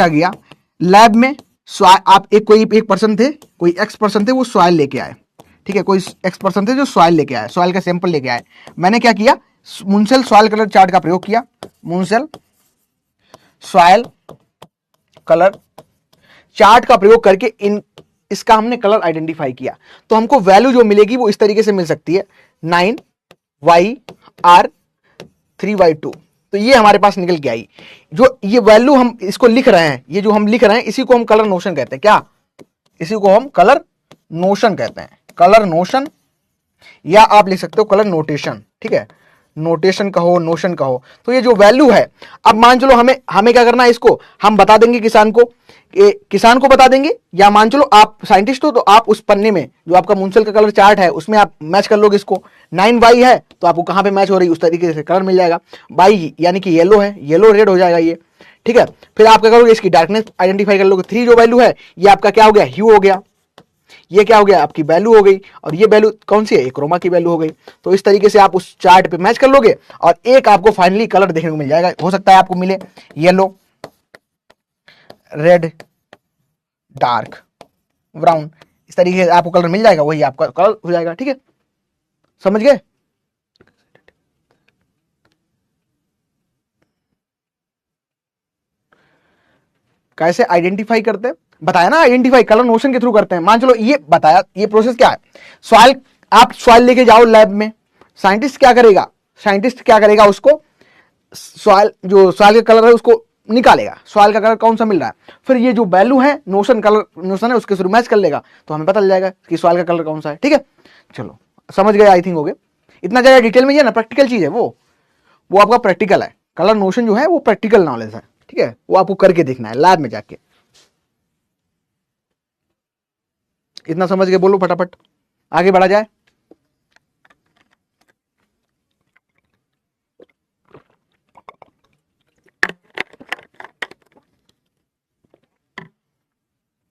किया लैब में, आप कोई एक पर्सन थे, कोई एक्स पर्सन थे, वो सॉइल लेके आए, ठीक है, कोई एक्स पर्सन थे जो सॉइल लेके आए, सॉइल का सैंपल लेके आए। मैंने क्या किया, मुंसल सॉइल कलर चार्ट का प्रयोग किया, मुंसल सॉइल कलर चार्ट का प्रयोग करके इसका हमने कलर आइडेंटिफाई किया, तो हमको वैल्यू जो मिलेगी वो इस तरीके से मिल सकती है 9YR3Y2। तो ये हमारे पास निकल के आई। जो ये वैल्यू हम इसको लिख रहे हैं, ये जो हम लिख रहे हैं इसी को हम कलर नोशन कहते हैं। क्या? इसी को हम कलर नोशन कहते हैं, कलर नोशन, या आप लिख सकते हो कलर नोटेशन। ठीक है, नोटेशन कहो, नोशन कहो। तो ये जो वैल्यू है, अब मान चलो हमें क्या करना है, इसको हम बता देंगे किसान को बता देंगे, या मान चलो आप साइंटिस्ट हो तो आप उस पन्ने में जो आपका मुंसल का कलर चार्ट है उसमें आप मैच कर लोगे इसको। 9Y है तो आपको कहां पे मैच हो रही है उस तरीके से कलर मिल जाएगा। बाई यानी कि येलो है, येलो रेड हो जाएगा ये। ठीक है, फिर आप क्या करोगे, इसकी डार्कनेस आइडेंटिफाई कर लोगे। 3 जो वैल्यू है ये आपका क्या हो गया, ह्यू हो गया। ये क्या हो गया, आपकी वैल्यू हो गई। और ये वैल्यू कौन सी है, ये क्रोमा की वैल्यू हो गई। तो इस तरीके से आप उस चार्ट पे मैच कर लोगे और एक आपको फाइनली कलर देखने को मिल जाएगा। हो सकता है आपको मिले येलो, रेड, डार्क ब्राउन, इस तरीके से आपको कलर मिल जाएगा, वही आपका कलर हो जाएगा। ठीक है, समझ गए? कैसे आइडेंटिफाई करते हैं, बताया ना, आइडेंटिफाई कलर नोशन के थ्रू करते हैं। मान चलो ये बताया, ये प्रोसेस क्या है। सॉइल, आप सॉइल लेके जाओ लैब में, साइंटिस्ट क्या करेगा, उसको सॉइल, जो सॉइल का कलर है उसको निकालेगा, सॉइल का कलर कौन सा मिल रहा है, फिर ये जो वैल्यू है नोशन, कलर नोशन है उसके थ्रू मैच कर लेगा, तो हमें पता चल जाएगा कि सॉइल का कलर कौन सा है। ठीक है, चलो समझ गए, आई थिंक हो गए। इतना ज्यादा डिटेल में ये ना प्रैक्टिकल चीज है, वो आपका प्रैक्टिकल है। कलर नोशन जो है वो प्रैक्टिकल नॉलेज है। ठीक है, वो आपको करके देखना है लैब में जाके। इतना समझ के बोलो, फटाफट आगे बढ़ा जाए।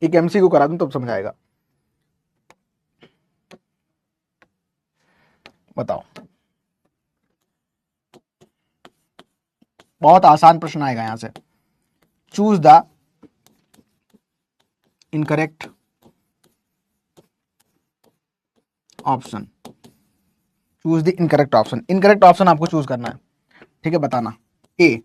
एक MCQ करा दूं तब समझ आएगा। बताओ, बहुत आसान प्रश्न आएगा यहां से। Choose the incorrect option, choose the incorrect option. Incorrect option आपको चूज करना है। ठीक है, बताना। ए,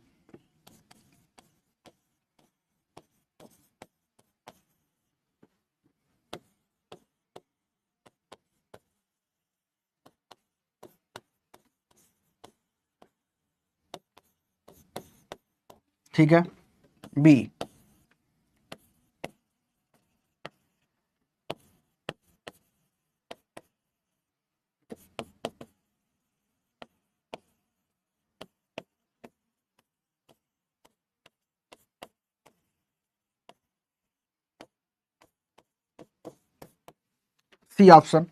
ठीक है, बी, सी ऑप्शन,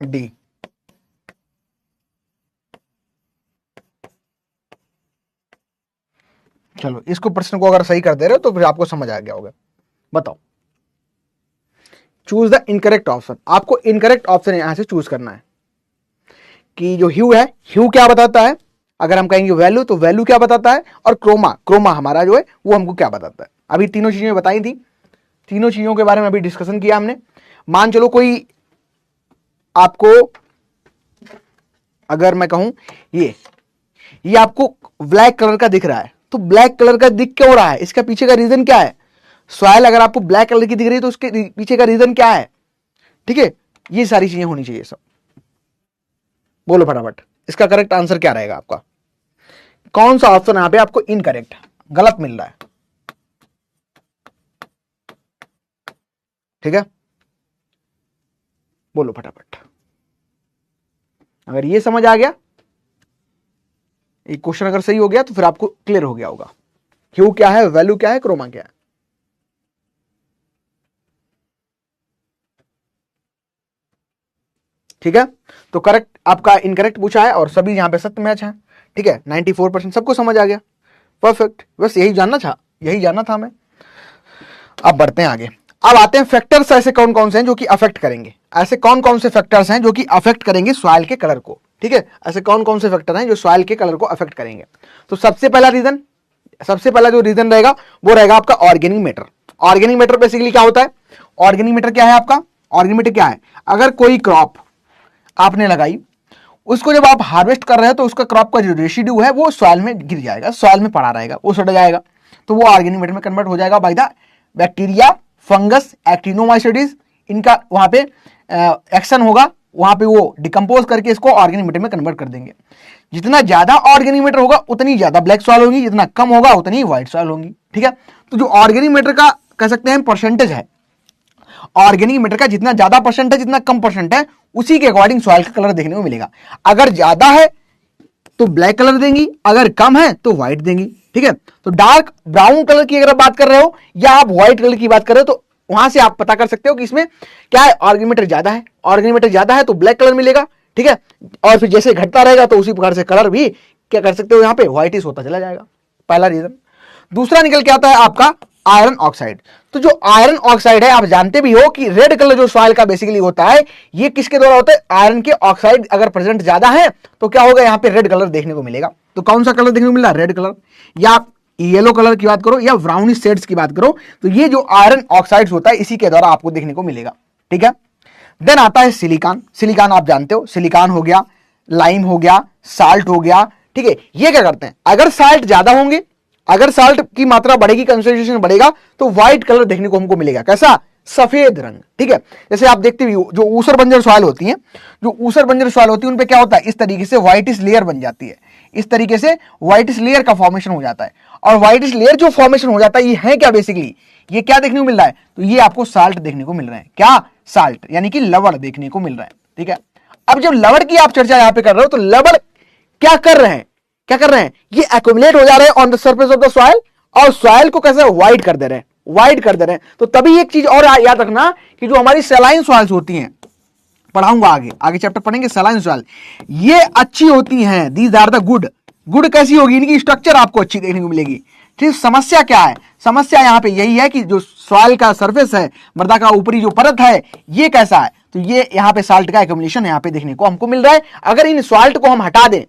डी। चलो, इसको प्रश्न को अगर सही कर दे रहे हो तो फिर आपको समझ आ गया होगा। बताओ, चूज द इनकरेक्ट ऑप्शन। आपको इनकरेक्ट ऑप्शन यहां से चूज करना है कि जो ह्यू है, ह्यू क्या बताता है, अगर हम कहेंगे वैल्यू तो वैल्यू क्या बताता है, और क्रोमा हमारा जो है वो हमको क्या बताता है। अभी तीनों चीजें बताई थी, तीनों चीजों के बारे में अभी डिस्कशन किया हमने। मान चलो कोई आपको, अगर मैं कहूं ये आपको ब्लैक कलर का दिख रहा है, तो ब्लैक कलर का दिख क्यों रहा है, इसका पीछे का रीजन क्या है। सॉइल अगर आपको ब्लैक कलर की दिख रही है तो उसके पीछे का रीजन क्या है। ठीक है, ये सारी चीजें होनी चाहिए सब। बोलो फटाफट, इसका करेक्ट आंसर क्या रहेगा आपका। कौन सा ऑप्शन यहां पे आपको इनकरेक्ट, गलत मिल रहा है। ठीक है, बोलो फटाफट। अगर ये समझ आ गया, एक क्वेश्चन अगर सही हो गया तो फिर आपको क्लियर हो गया होगा ह्यू क्या है, वैल्यू क्या है, क्रोमा क्या है। ठीक है, तो करेक्ट आपका इनकरेक्ट पूछा है और सभी यहां पे सत्य मैच है। ठीक है, 94% सबको समझ आ गया, परफेक्ट। बस यही जानना था हमें। अब बढ़ते हैं आगे। अब आते हैं फैक्टर्स, ऐसे कौन कौन से हैं जो कि अफेक्ट करेंगे, ऐसे कौन कौन से फैक्टर्स हैं जो कि अफेक्ट करेंगे सॉइल के कलर को। ठीक है, ऐसे कौन कौन से फैक्टर हैं जो सॉइल के कलर को अफेक्ट करेंगे। तो सबसे पहला जो रीजन रहेगा वो रहेगा आपका organic matter. Organic matter basically क्या होता है? ऑर्गेनिक मैटर क्या है आपका? ऑर्गेनिक मैटर क्या है? अगर कोई क्रॉप आपने लगाई, उसको जब आप हार्वेस्ट कर रहे हो तो उसका क्रॉप का जो रेसिड्यू है वो सॉइल में गिर जाएगा, सॉइल में पड़ा रहेगा, वो सड़ जाएगा, तो वो ऑर्गेनिक मैटर में कन्वर्ट हो जाएगा बाय द बैक्टीरिया, फंगस, एक्टिनोमाइसीट्स, इनका वहां पे एक्शन होगा, वहां पे वो डिकम्पोज करके इसको ऑर्गेनिक मैटर में कन्वर्ट कर देंगे। जितना ज्यादा ऑर्गेनिक मैटर होगा उतनी ज्यादा ब्लैक सॉइल होगी, जितना कम होगा उतनी व्हाइट सॉइल होगी। ठीक है, तो जो ऑर्गेनिक मैटर का कह सकते हैं परसेंटेज है, ऑर्गेनिक मैटर का जितना ज्यादा परसेंट है, जितना कम परसेंट है, उसी के अकॉर्डिंग सॉइल का कलर देखने को मिलेगा। अगर ज्यादा है तो ब्लैक कलर देंगी, अगर कम है तो व्हाइट देंगी। ठीक है, तो डार्क ब्राउन कलर की अगर बात कर रहे हो या आप व्हाइट कलर की बात कर रहे हो तो वहां से आप पता कर सकते हो कि इसमें क्या है, ऑर्गेनिक मैटर ज्यादा है। ऑर्गेनिक मैटर ज्यादा है तो ब्लैक कलर मिलेगा। ठीक है, और फिर जैसे घटता रहेगा तो उसी प्रकार से कलर भी क्या कर सकते हो, यहां पे व्हाइटिश होता चला जाएगा। पहला रीजन। दूसरा निकल के आता है आपका आयरन ऑक्साइड। तो जो आयरन ऑक्साइड है, आप जानते भी हो कि रेड कलर जो सॉइल का बेसिकली होता है, ये किसके द्वारा होता है? आयरन के ऑक्साइड अगर प्रेजेंट ज्यादा है तो क्या होगा, यहां पे रेड कलर देखने को मिलेगा। तो कौन सा कलर देखने को मिल रहा है? रेड कलर, या आप येलो कलर की बात करो या ब्राउनिश शेड्स की बात करो, तो ये जो आयरन ऑक्साइड्स होता है इसी के द्वारा आपको देखने को मिलेगा। ठीक है, देन आता है सिलिकॉन। सिलिकॉन आप जानते हो, सिलिकॉन हो गया, लाइम हो गया, साल्ट हो गया। ठीक है, ये क्या करते हैं, अगर साल्ट ज्यादा होंगे, अगर साल्ट की मात्रा बढ़ेगी, कंसंट्रेशन बढ़ेगा, तो व्हाइट कलर देखने को हमको मिलेगा। कैसा? सफेद रंग। ठीक है, जैसे आप देखते भी जो ऊसर बंजर सॉइल होती है, जो ऊसर बंजर सॉइल होती है उन पे क्या होता है, इस तरीके से व्हाइटिश लेयर बन जाती है, इस तरीके से व्हाइटिश लेयर का फॉर्मेशन हो जाता है। और व्हाइटिश लेयर जो फॉर्मेशन हो जाता है, ये है क्या बेसिकली, ये क्या देखने को मिल रहा है? तो ये आपको साल्ट देखने को मिल रहा है। क्या? साल्ट, यानी कि लवण देखने को मिल रहा है। ठीक है, अब जब लवण की आप चर्चा यहां पे कर रहे हो तो लवण क्या कर रहे हैं, क्या कर रहे हैं, ये एक्युमुलेट हो जा रहे हैं on the surface of the soil और सॉइल को कैसे व्हाइट कर दे रहे हैं, व्हाइट कर दे रहे हैं। तो तभी एक चीज और याद रखना कि जो हमारी सैलाइन सॉइल्स होती हैं, पढ़ाऊंगा आगे, आगे चैप्टर पढ़ेंगे सैलाइन सॉइल, ये अच्छी होती हैं। These are the good. Good कैसी होगी? इनकी स्ट्रक्चर आपको अच्छी देखने को मिलेगी। ठीक, समस्या क्या है? समस्या यहां पे यही है कि जो सॉइल का सरफेस है, मृदा का ऊपरी जो परत है, ये कैसा है? तो ये यहां पे साल्ट का एक्युमुलेशन यहां पे देखने को हमको मिल रहा है। अगर इन सॉल्ट को हम हटा दें,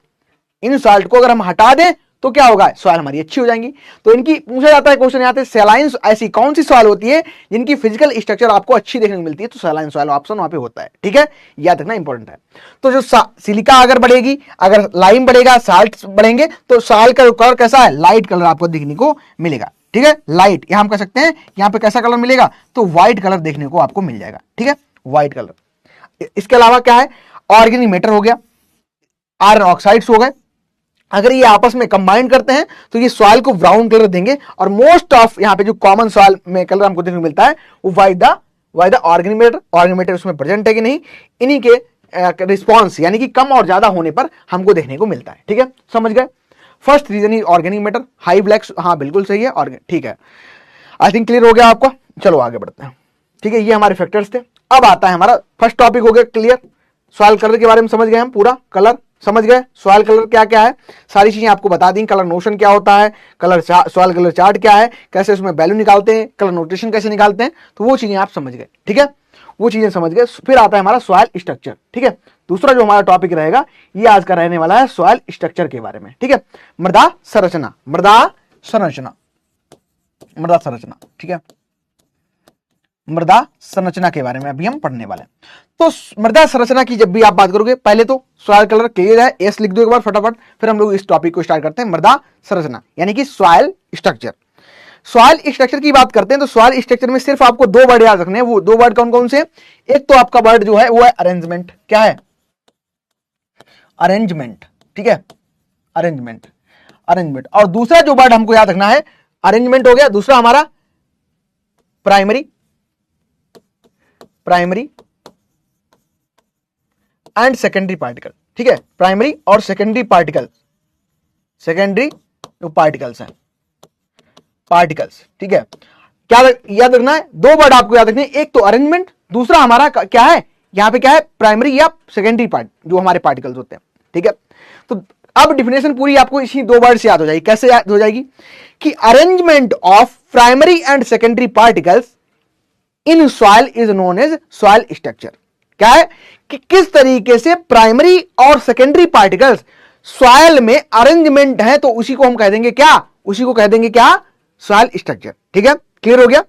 इन सॉल्ट को अगर हम हटा दें तो क्या होगा, सॉइल हमारी अच्छी हो जाएंगी। तो इनकी पूछा जाता है क्वेश्चन यहाँ पे, सैलाइन ऐसी कौन सी सॉइल होती है जिनकी फिजिकल स्ट्रक्चर आपको अच्छी देखने को मिलती है? तो सैलाइन सॉइल ऑप्शन वहां पे होता है। ठीक है, याद रखना इंपॉर्टेंट है। तो जो सिलिका अगर बढ़ेगी, अगर लाइम बढ़ेगा, साल्ट बढ़ेंगे, तो सॉइल का कलर कैसा है? लाइट कलर आपको देखने को मिलेगा। ठीक है, लाइट, यहां हम कह सकते हैं यहाँ पे कैसा कलर मिलेगा? तो व्हाइट कलर देखने को आपको मिल जाएगा। ठीक है, व्हाइट कलर। इसके अलावा क्या है? ऑर्गेनिक मैटर हो गया, आयरन ऑक्साइड्स हो गए। अगर ये आपस में कंबाइन करते हैं तो ये सॉइल को ब्राउन कलर देंगे। और मोस्ट ऑफ यहाँ पे जो कॉमन सॉइल में कलर हमको देखने को मिलता है वो white the organic matter. Organic matter उसमें प्रेजेंट है कि नहीं, इन्हीं के रिस्पॉन्स यानी कि कम और ज्यादा होने पर हमको देखने को मिलता है। ठीक है, समझ गए? First reason is organic matter, high black, हाँ बिल्कुल सही है। ऑर्गेनिक, ठीक है, आई थिंक क्लियर हो गया आपको। चलो आगे बढ़ते हैं। ठीक है, ये हमारे फैक्टर्स थे। अब आता है हमारा फर्स्ट टॉपिक, हो गया क्लियर। सॉइल कलर के बारे में समझ गए हम, पूरा कलर समझ गए। सॉइल कलर क्या क्या है, सारी चीजें आपको बता दी। कलर नोशन क्या होता है, कलर सॉइल कलर चार्ट क्या है, कैसे उसमें वैल्यू निकालते हैं, कलर नोटेशन कैसे निकालते हैं, तो वो चीजें आप समझ गए। ठीक है, वो चीजें समझ गए। फिर आता है हमारा सॉइल स्ट्रक्चर। ठीक है, दूसरा जो हमारा टॉपिक रहेगा ये आज का रहने वाला है सॉइल स्ट्रक्चर के बारे में। ठीक है, मृदा संरचना, मृदा संरचना, मृदा संरचना। ठीक है, मृदा संरचना के बारे में अभी हम पढ़ने वाले हैं। तो मृदा संरचना की जब भी आप बात करोगे, पहले तो सॉइल कलर क्लियर है, एस लिख दो एक बार फटाफट, फिर हम लोग इस टॉपिक को स्टार्ट करते हैं। मृदा संरचना यानी कि सॉइल स्ट्रक्चर। सॉइल स्ट्रक्चर की बात करते हैं तो सॉइल स्ट्रक्चर में सिर्फ आपको दो वर्ड याद रखने हैं। वो दो वर्ड कौन कौन से? एक तो आपका वर्ड जो है वो है अरेंजमेंट। क्या है? अरेंजमेंट। ठीक है, अरेंजमेंट, अरेंजमेंट। और दूसरा जो वर्ड हमको याद रखना है, अरेंजमेंट हो गया, दूसरा हमारा primary, primary and secondary particle. ठीक है, प्राइमरी और सेकेंडरी पार्टिकल, सेकेंडरी जो पार्टिकल्स हैं, पार्टिकल्स। ठीक है, क्या याद रखना है? दो वर्ड आपको याद रखने हैं, एक तो अरेंजमेंट, दूसरा हमारा क्या है, यहां पे क्या है, प्राइमरी या सेकेंडरी पार्ट जो हमारे पार्टिकल्स होते हैं। ठीक है, तो अब डिफिनेशन पूरी आपको इसी दो वर्ड से याद हो जाएगी। कैसे याद हो जाएगी? कि arrangement of primary and secondary particles in soil is known as soil structure. क्या है कि किस तरीके से प्राइमरी और सेकेंडरी पार्टिकल्स सॉइल में अरेंजमेंट है, तो उसी को हम कह देंगे क्या, उसी को कह देंगे क्या, सॉइल स्ट्रक्चर। ठीक है, क्लियर हो गया?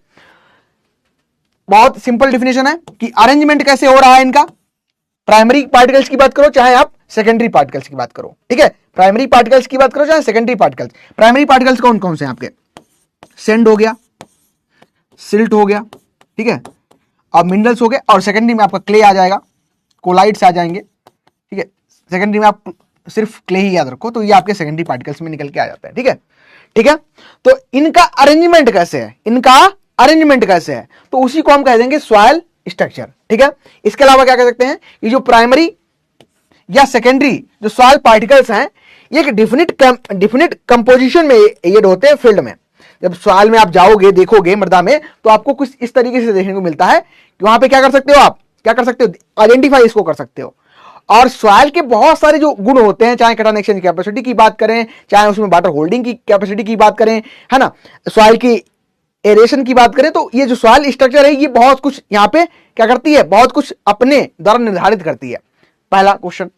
बहुत सिंपल डिफिनेशन है कि अरेंजमेंट कैसे हो रहा है इनका, प्राइमरी पार्टिकल्स की बात करो चाहे आप सेकेंडरी पार्टिकल्स की बात करो, ठीक है, प्राइमरी पार्टिकल्स की बात करो चाहे सेकेंडरी पार्टिकल्स। प्राइमरी पार्टिकल्स कौन कौन से हैं आपके, सैंड हो गया, सिल्ट हो गया, ठीक है, अब मिनरल्स हो गए, और सेकेंडरी में आपका क्ले आ जाएगा, कोलाइड्स आ जाएंगे, ठीक है, सेकेंडरी में आप सिर्फ क्ले ही याद रखो, तो ये आपके सेकेंडरी पार्टिकल्स में निकल के आ जाता है, ठीक है, ठीक है। तो इनका अरेंजमेंट कैसे है, इनका अरेंजमेंट कैसे है, तो उसी को हम कह देंगे सॉइल स्ट्रक्चर, ठीक है। इसके अलावा क्या कह सकते हैं, ये जो प्राइमरी या सेकेंडरी जो सॉइल पार्टिकल्स हैं, ये एक डिफिनिट कंपोजिशन में ये होते हैं फील्ड में। जब सॉइल में आप जाओगे देखोगे मृदा में, तो आपको कुछ इस तरीके से देखने को मिलता है कि वहां पे क्या कर सकते हो, आप क्या कर सकते हो, आइडेंटिफाई इसको कर सकते हो। और सॉइल के बहुत सारे जो गुण होते हैं, चाहे कटन एक्सचेंज कैपेसिटी की बात करें, चाहे उसमें वाटर होल्डिंग की कैपेसिटी की बात करें, है ना, सॉइल की एरेशन की बात करें, तो ये जो सॉइल स्ट्रक्चर है ये बहुत कुछ यहाँ पे क्या करती है, बहुत कुछ अपने द्वारा निर्धारित करती है। पहला क्वेश्चन,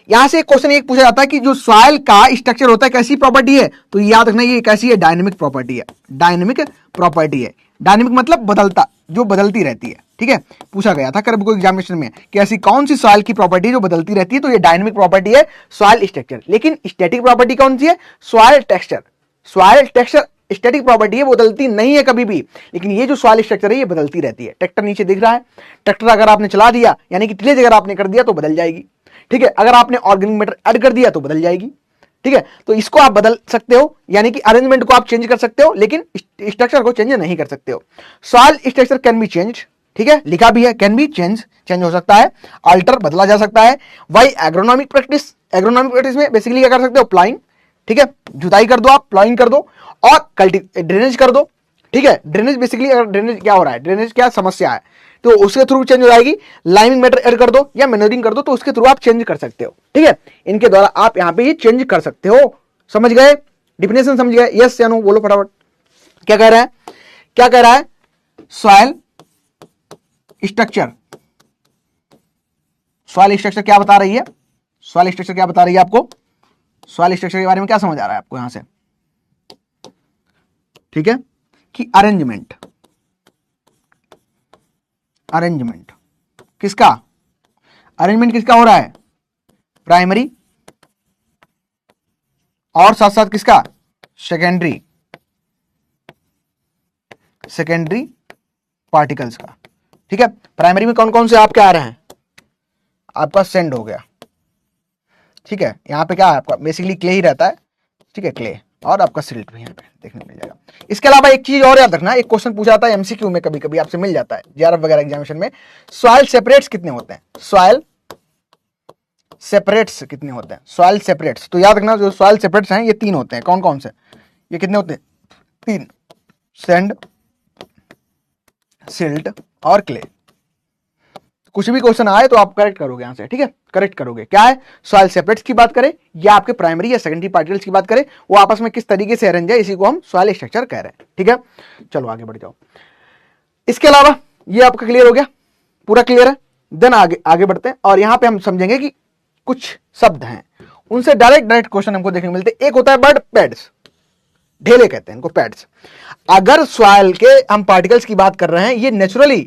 यहां से एक क्वेश्चन एक पूछा जाता है कि जो सॉइल का स्ट्रक्चर होता है कैसी प्रॉपर्टी है, तो याद रखना ये कैसी है, डायनेमिक प्रॉपर्टी है, डायनेमिक प्रॉपर्टी है। डायनेमिक मतलब बदलता, जो बदलती रहती है, ठीक है। पूछा गया था कभी कोई एग्जामिनेशन में कि ऐसी कौन सी सॉइल की प्रॉपर्टी जो बदलती रहती है, तो ये डायनेमिक प्रॉपर्टी है सॉइल स्ट्रक्चर। लेकिन स्टैटिक प्रॉपर्टी कौन सी है, soil texture. Soil texture static property है, बदलती नहीं है कभी भी, लेकिन ये जो सॉइल स्ट्रक्चर है ये बदलती रहती है। ट्रैक्टर नीचे दिख रहा है, ट्रैक्टर अगर आपने चला दिया यानी कि टिलेज अगर आपने कर दिया तो बदल जाएगी, ठीक है, अगर आपने ऑर्गेनिक मैटर ऐड कर दिया तो बदल जाएगी, ठीक है। तो इसको आप बदल सकते हो, यानी कि अरेंजमेंट को आप चेंज कर सकते हो, लेकिन स्ट्रक्चर को चेंज नहीं कर सकते हो। Soil structure can be change, ठीक है, लिखा भी है कैन बी चेंज, चेंज हो सकता है, अल्टर बदला जा सकता है। Why agronomic practice, agronomic practice में बेसिकली क्या कर सकते हो, प्लाइंग, ठीक है, जुताई कर दो आप, प्लाइंग कर दो, और ड्रेनेज कर दो, ठीक है। ड्रेनेज बेसिकली अगर ड्रेनेज क्या हो रहा है, ड्रेनेज क्या समस्या है, तो उसके थ्रू चेंज हो जाएगी। लाइमिंग मैटर ऐड कर दो या मैनोरिंग कर दो, तो उसके थ्रू आप चेंज कर सकते हो, ठीक है। इनके द्वारा आप यहां पे ये चेंज कर सकते हो। समझ गए, डिफिनेशन समझ गए, यस या नो बोलो फटाफट। क्या कह रहा है, क्या कह रहा है, सॉइल स्ट्रक्चर, सॉइल स्ट्रक्चर क्या बता रही है, सॉइल स्ट्रक्चर क्या बता रही है आपको, सॉइल स्ट्रक्चर के बारे में क्या समझ आ रहा है आपको यहां से, ठीक है, कि अरेंजमेंट, अरेंजमेंट किसका, अरेंजमेंट किसका हो रहा है, प्राइमरी और साथ साथ किसका, सेकेंडरी, सेकेंडरी पार्टिकल्स का, ठीक है। प्राइमरी में कौन कौन से आपके आ रहे हैं, आपका सैंड हो गया, ठीक है, यहां पे क्या है आपका बेसिकली क्ले ही रहता है, ठीक है, क्ले, और आपका सिल्ट भी यहां पे देखने मिल जाएगा। इसके अलावा एक चीज और याद रखना, एक क्वेश्चन पूछा जाता है एमसीक्यू में, कभी कभी आपसे मिल जाता है जेआरएफ वगैरह एग्जामिनेशन में, सॉइल सेपरेट्स कितने होते हैं, सॉइल सेपरेट्स कितने होते हैं, सॉइल सेपरेट्स, तो याद रखना जो सॉइल सेपरेट्स हैं ये 3 होते हैं। कौन कौन से, ये कितने होते हैं, 3, सैंड, सिल्ट और क्ले। कुछ भी क्वेश्चन आए तो आप करेक्ट करोगे यहां से, ठीक है, करेक्ट करोगे। क्या है, सॉइल सेपरेट्स की बात करें या आपके प्राइमरी या सेकेंडरी पार्टिकल्स की बात करें, वो आपस में किस तरीके से अरेंज है, इसी को हम सॉइल स्ट्रक्चर कह रहे हैं, ठीक है। चलो आगे बढ़ जाओ। इसके अलावा ये आपका क्लियर हो गया, पूरा क्लियर है। देन आगे बढ़ते हैं, और यहां पे हम समझेंगे कि कुछ शब्द हैं उनसे डायरेक्ट क्वेश्चन हमको देखने को मिलते हैं। एक होता है बर्ड पैड्स, ढेले कहते हैं इनको, पैड्स। अगर सॉइल के हम पार्टिकल्स की बात कर रहे हैं, ये नेचुरली,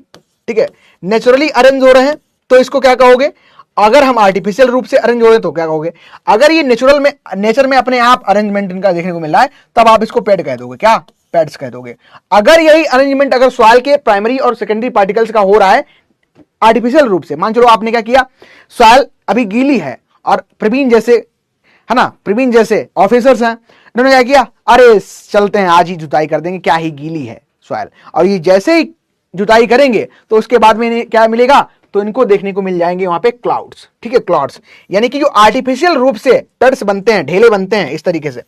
ठीक है, नेचुरली अरेंज हो रहे हैं, तो इसको क्या कहोगे। अगर हम आर्टिफिशियल रूप से अरेंज हो रहे हैं तो क्या कहोगे। अगर ये नेचुरल में, नेचर में अपने आप अरेंजमेंट इनका देखने को मिल रहा है, तब आप इसको पैड कह दोगे, क्या, पैड्स कह दोगे। अगर यही अरेंजमेंट अगर सॉइल के प्राइमरी और सेकेंडरी पार्टिकल्स का हो रहा है आर्टिफिशियल रूप से, मान चलो आपने क्या किया, सॉइल अभी गीली है और प्रवीण जैसे, है ना, प्रवीण जैसे ऑफिसर्स हैं, इन्होंने क्या किया, अरे चलते हैं आज ही जुताई कर देंगे, क्या ही गीली है सॉइल, और ये जैसे ही जुताई करेंगे तो उसके बाद में क्या मिलेगा, तो इनको देखने को मिल जाएंगे वहां पे क्लाउड्स, ठीक है, क्लाउड्स, यानी कि जो आर्टिफिशियल रूप से पेड्स बनते हैं, ढेले बनते हैं इस तरीके से,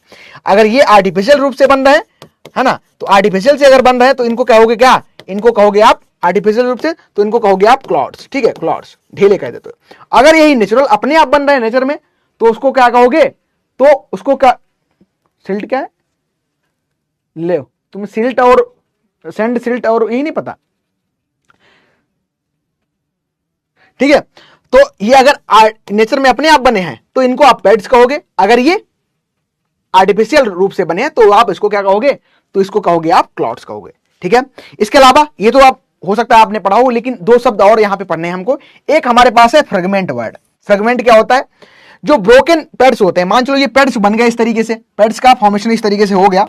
अगर ये आर्टिफिशियल रूप से बन रहे हैं, है ना, तो आर्टिफिशियल से अगर बन रहे हैं तो इनको कहोगे क्या, इनको कहोगे आप आर्टिफिशियल रूप से, तो इनको कहोगे आप क्लाउड्स, ठीक है, क्लाउड्स, ढेले कह देते हो। अगर यही नेचुरल अपने आप बन रहे हैं नेचर में, तो उसको क्या कहोगे, तो उसको क्या, सिल्ट क्या है, ले तुम सिल्ट और सैंड, सिल्ट और यही नहीं पता, ठीक है। तो ये अगर नेचर में अपने आप बने हैं तो इनको आप पैड्स कहोगे, अगर ये आर्टिफिशियल रूप से बने हैं तो आप इसको क्या कहोगे, तो इसको कहोगे आप क्लाउड्स कहोगे, ठीक है। इसके अलावा ये तो आप हो सकता है आपने पढ़ा हो, लेकिन दो शब्द और यहां पे पढ़ने हैं हमको। एक हमारे पास है फ्रेगमेंट वर्ड। फ्रेगमेंट क्या होता है? जो ब्रोकन पैड्स होते हैं, मान चलो ये पैड्स बन गए इस तरीके से, पैड्स का फॉर्मेशन इस तरीके से हो गया,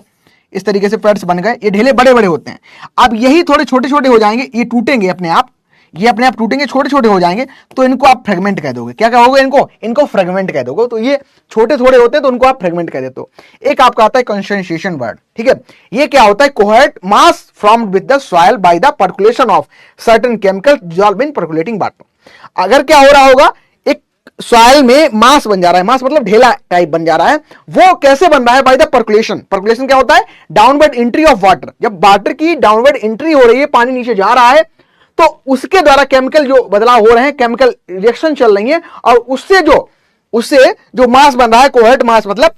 इस तरीके से पैड्स बन गए, ये ढेले बड़े बड़े होते हैं। अब यही थोड़े छोटे छोटे हो जाएंगे, ये टूटेंगे अपने आप, ये अपने आप टूटेंगे, छोटे छोटे हो जाएंगे, तो इनको आप फ्रेगमेंट कह दोगे। क्या कहोगे इनको? इनको फ्रेगमेंट कह दोगे। तो ये छोटे थोड़े होते हैं तो उनको आप फ्रेगमेंट कह देते हो। एक आपका आता है कंसंट्रेशन वर्ड, ठीक है। ये क्या होता है? Coherent mass formed with the soil by the percolation of certain chemical dissolved in percolating water. अगर क्या हो रहा होगा, एक सॉइल में मास बन जा रहा है, मास मतलब ढेला टाइप बन जा रहा है, वो कैसे बन रहा है? Bye the percolation. पर्कुलेशन क्या होता है? Downward entry of water. जब वाटर की डाउनवर्ड एंट्री हो रही है, पानी नीचे जा रहा है, तो उसके द्वारा केमिकल जो बदलाव हो रहे हैं, केमिकल रिएक्शन चल रही है, और उससे जो मास बन रहा है, कोहेरेंट मास मतलब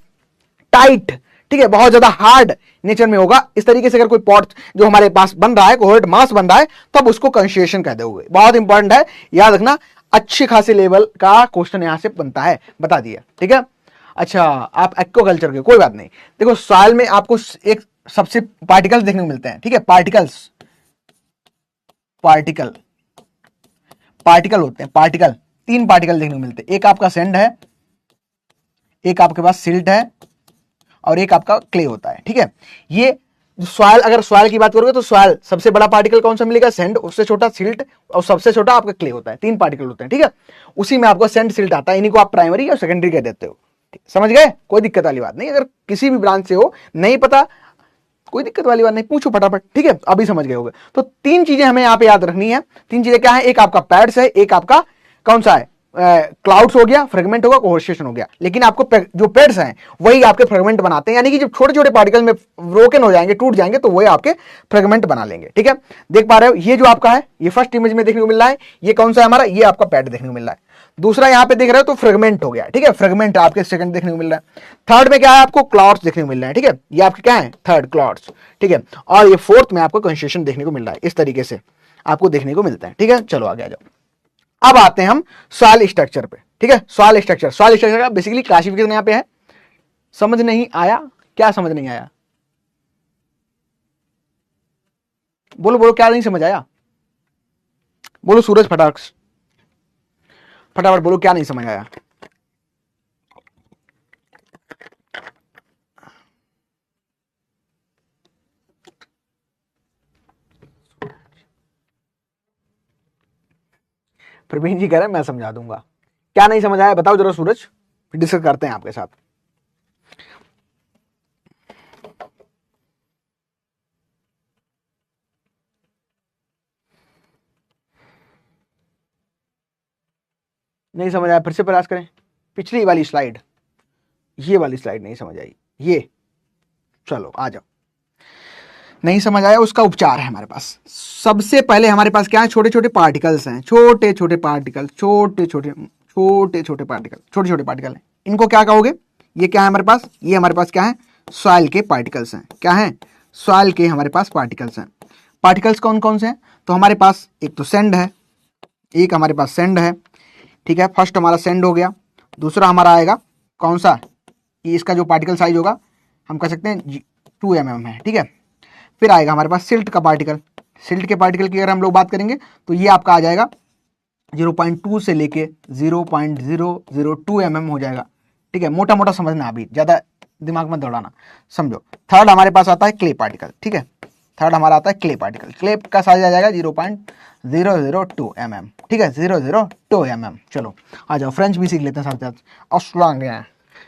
टाइट, ठीक है, बहुत ज्यादा हार्ड नेचर में होगा। इस तरीके से अगर कोई पॉट जो हमारे पास बन रहा है, कोहेरेंट मास बन रहा है, तब उसको कंसंट्रेशन कह दोगे। बहुत इंपॉर्टेंट है, याद रखना, अच्छे खासे लेवल का क्वेश्चन यहां से बनता है, बता दिया, ठीक है। अच्छा, आप एक्वाकल्चर के, कोई बात नहीं। देखो, सॉइल में आपको एक सबसे पार्टिकल्स देखने को मिलते हैं, ठीक है, पार्टिकल होते हैं, पार्टिकल, तीन पार्टिकल देखने को मिलते हैं। एक आपका सैंड है, एक आपके पास सिल्ट है, और एक आपका क्ले होता है, ठीक है। ये सॉइल, अगर सॉइल की बात करोगे तो सॉइल सबसे बड़ा पार्टिकल कौन सा मिलेगा? सैंड, उससे छोटा सिल्ट, और सबसे छोटा आपका क्ले होता है। तीन पार्टिकल होते हैं, ठीक है। उसी में आपको सैंड सिल्ट आता है, इन्हीं को आप प्राइमरी और सेकेंडरी कह देते हो। समझ गए? कोई दिक्कत वाली बात नहीं। अगर किसी भी ब्रांच से हो, नहीं पता, कोई दिक्कत वाली बात नहीं, पूछो फटाफट, ठीक है। अभी समझ गए होगे। तो तीन चीजें हमें यहां पे याद रखनी है। तीन चीजें क्या है? एक आपका पैड्स है, एक आपका कौन सा है? क्लाउड्स हो गया, फ्रेगमेंट होगा, कोहेरेंशन हो गया। लेकिन आपको जो पैड्स हैं वही आपके फ्रेगमेंट बनाते हैं, यानी कि जब छोटे छोटे पार्टिकल में ब्रोकन हो जाएंगे, टूट जाएंगे, तो वही आपके फ्रेगमेंट बना लेंगे, ठीक है। देख पा रहे हो, ये जो आपका है, ये फर्स्ट इमेज में देखने को मिल रहा है, ये कौन सा है हमारा? ये आपका पैड देखने को मिल रहा है। दूसरा यहां पे देख रहे हो तो फ्रेगमेंट हो गया, ठीक है, फ्रेगमेंट आपके सेकंड देखने को मिल रहा है। थर्ड में क्या है? आपको क्लॉट्स देखने को मिल रहा है, ठीक है। ये आपके क्या है? थर्ड क्लॉट्स, ठीक है। और ये फोर्थ में आपको कंसंट्रेशन देखने को मिल रहा है। इस तरीके से आपको देखने को मिलता है, ठीक है। चलो आगे आ जाओ। अब आते हैं हम सॉइल स्ट्रक्चर पे, ठीक है। सॉइल स्ट्रक्चर का बेसिकली क्लासिफिकेशन यहां पे है। समझ नहीं आया? क्या समझ नहीं आया? बोलो बोलो, क्या नहीं समझ आया? बोलो सूरज, फटाफट बोलो, क्या नहीं समझ आया? प्रवीण जी कह रहे हैं मैं समझा दूंगा। क्या नहीं समझ आया बताओ जरा सूरज, फिर डिस्कस करते हैं आपके साथ। नहीं समझ आया? फिर से प्रयास करें। पिछली वाली स्लाइड, ये वाली स्लाइड नहीं समझ आई, ये चलो आ जाओ। नहीं समझ आया? उसका उपचार है हमारे पास। सबसे पहले हमारे पास क्या है? छोटे छोटे पार्टिकल्स हैं, छोटे छोटे पार्टिकल, छोटे छोटे पार्टिकल हैं। इनको क्या कहोगे? ये क्या है हमारे पास? ये हमारे पास क्या है? सॉइल के पार्टिकल्स हैं। क्या है? सॉइल के हमारे पास पार्टिकल्स हैं। पार्टिकल्स कौन कौन से हैं? तो हमारे पास एक तो सैंड है, एक हमारे पास सैंड है, ठीक है। फर्स्ट हमारा सैंड हो गया। दूसरा हमारा आएगा कौन सा? इसका जो पार्टिकल साइज होगा हम कह सकते हैं 2 mm है, ठीक है। फिर आएगा हमारे पास सिल्ट का पार्टिकल। सिल्ट के पार्टिकल की अगर हम लोग बात करेंगे तो ये आपका आ जाएगा 0.2 से लेके 0.002 mm हो जाएगा, ठीक है। मोटा मोटा समझना, अभी ज्यादा दिमाग में दौड़ाना, समझो। थर्ड हमारे पास आता है क्ले पार्टिकल, ठीक है। थर्ड हमारा आता है क्ले पार्टिकल। क्ले का साइज आ जाएगा 0.002 mm, ठीक है, 0.002 mm। चलो आ जाओ, फ्रेंच भी सीख लेते हैं साथ साथ। ऑस्ट्रांग है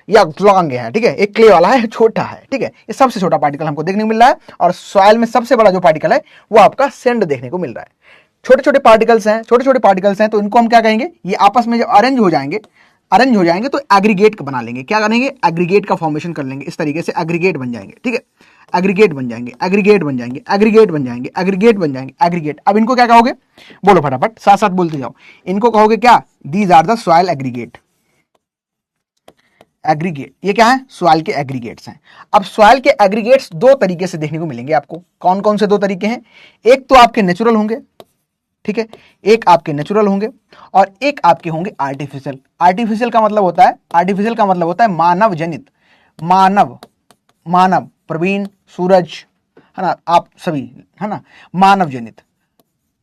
या लॉन्ग है, ठीक है। एक क्ले वाला है, छोटा है, ठीक है। ये सबसे छोटा पार्टिकल हमको देखने को मिल रहा है। और सॉइल में सबसे बड़ा जो पार्टिकल है वो आपका सैंड देखने को मिल रहा है। छोटे छोटे पार्टिकल्स हैं, तो इनको हम क्या कहेंगे? ये आपस में जब अरेंज हो जाएंगे तो एग्रीगेट बना लेंगे। क्या करेंगे? एग्रीगेट का फॉर्मेशन कर लेंगे। इस तरीके से एग्रीगेट बन जाएंगे, ठीक है। एग्रीगेट बन जाएंगे। अब इनको क्या कहोगे? बोलो फटाफट, साथ साथ बोलते जाओ। इनको कहोगे क्या? These are the soil aggregate. ये क्या है? सॉइल के एग्रीगेट्स हैं। अब सॉइल के एग्रीगेट्स दो तरीके से देखने को मिलेंगे आपको। कौन कौन से दो तरीके हैं? एक तो आपके नेचुरल होंगे, ठीक है, एक आपके नेचुरल होंगे और एक आपके होंगे आर्टिफिशियल। आर्टिफिशियल का मतलब होता है मानव जनित। मानव प्रवीण, सूरज, है ना, आप सभी, है ना, मानव जनित।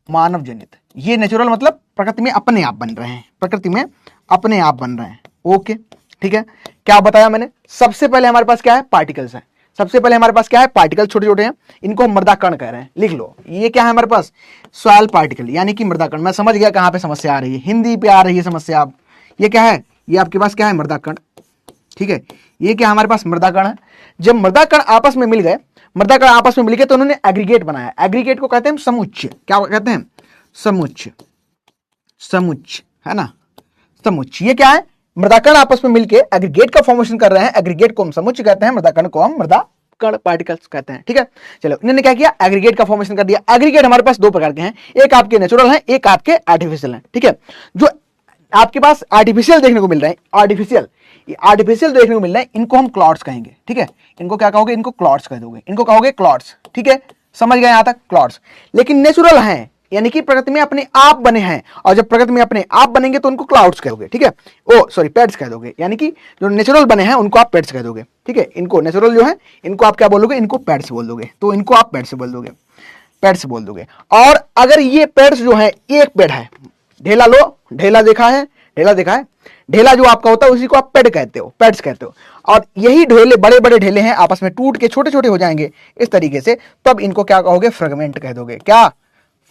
मानव जनित। ये नेचुरल मतलब प्रकृति में अपने आप बन रहे हैं, प्रकृति में अपने आप बन रहे हैं। ओके ठीक है। क्या बताया मैंने, सबसे पहले हमारे पास क्या है, पार्टिकल्स है। सबसे पहले हमारे पास क्या है, पार्टिकल छोटे छोटे हैं, इनको हम मृदा कण कह रहे हैं। लिख लो, ये क्या है हमारे पास, सॉइल पार्टिकल यानी कि मृदा कण। मैं समझ गया कहां पे समस्या आ रही है, हिंदी पे आ रही है समस्या। आप ये क्या है, ये आपके पास क्या है, मृदा कण। ठीक है, ये क्या हमारे पास मृदा कण है। जब मृदा कण आपस में मिल गए, मृदा कण आपस में मिल गए तो उन्होंने एग्रीगेट बनाया। एग्रीगेट को कहते हैं समुच्चय। क्या कहते हैं, समुच्चय। समुच्चय है ना, समुच्चय। ये क्या है, मृदा कण आपस में मिलकर एग्रीगेट का फॉर्मेशन कर रहे हैं। एग्रीगेट को हम समुच्चय कहते हैं, मृदा कण को हम मृदा कण पार्टिकल्स कहते हैं। ठीक है, चलो इन्होंने क्या किया, एग्रीगेट का फॉर्मेशन कर दिया। एग्रीगेट हमारे पास दो प्रकार के हैं, एक आपके नेचुरल हैं, एक आपके आर्टिफिशियल हैं। ठीक है, जो आपके पास आर्टिफिशियल देखने को मिल रहे हैं, आर्टिफिशियल देखने को मिल रहे हैं, इनको हम क्लॉड्स कहेंगे। ठीक है, इनको क्या कहोगे, इनको क्लॉड्स कह दोगे, इनको कहोगे क्लॉड्स। ठीक है, समझ गए यहां तक, क्लॉड्स। लेकिन नेचुरल हैं यानी कि प्रकृति में अपने आप बने हैं, और जब प्रकृति में अपने आप बनेंगे तो उनको क्लाउड्स कहोगे। ठीक है, ओ सॉरी पेड्स कह दोगे, यानी कि जो नेचुरल बने हैं उनको आप पेड्स कह दोगे। ठीक है, इनको नेचुरल जो है इनको आप क्या बोलोगे, इनको पेड्स बोल दोगे। तो इनको आप पेड्स बोल दोगे, पेड्स बोल दोगे। और अगर ये पेड्स जो है, एक पेड़ है, ढेला लो, ढेला देखा है, ढेला देखा है, ढेला जो आपका होता है उसी को आप पेड कहते हो, पेड्स कहते हो। और यही ढेले बड़े बड़े ढेले हैं, आपस में टूट के छोटे छोटे हो जाएंगे इस तरीके से, तब इनको क्या कहोगे, फ्रेगमेंट कह दोगे। क्या,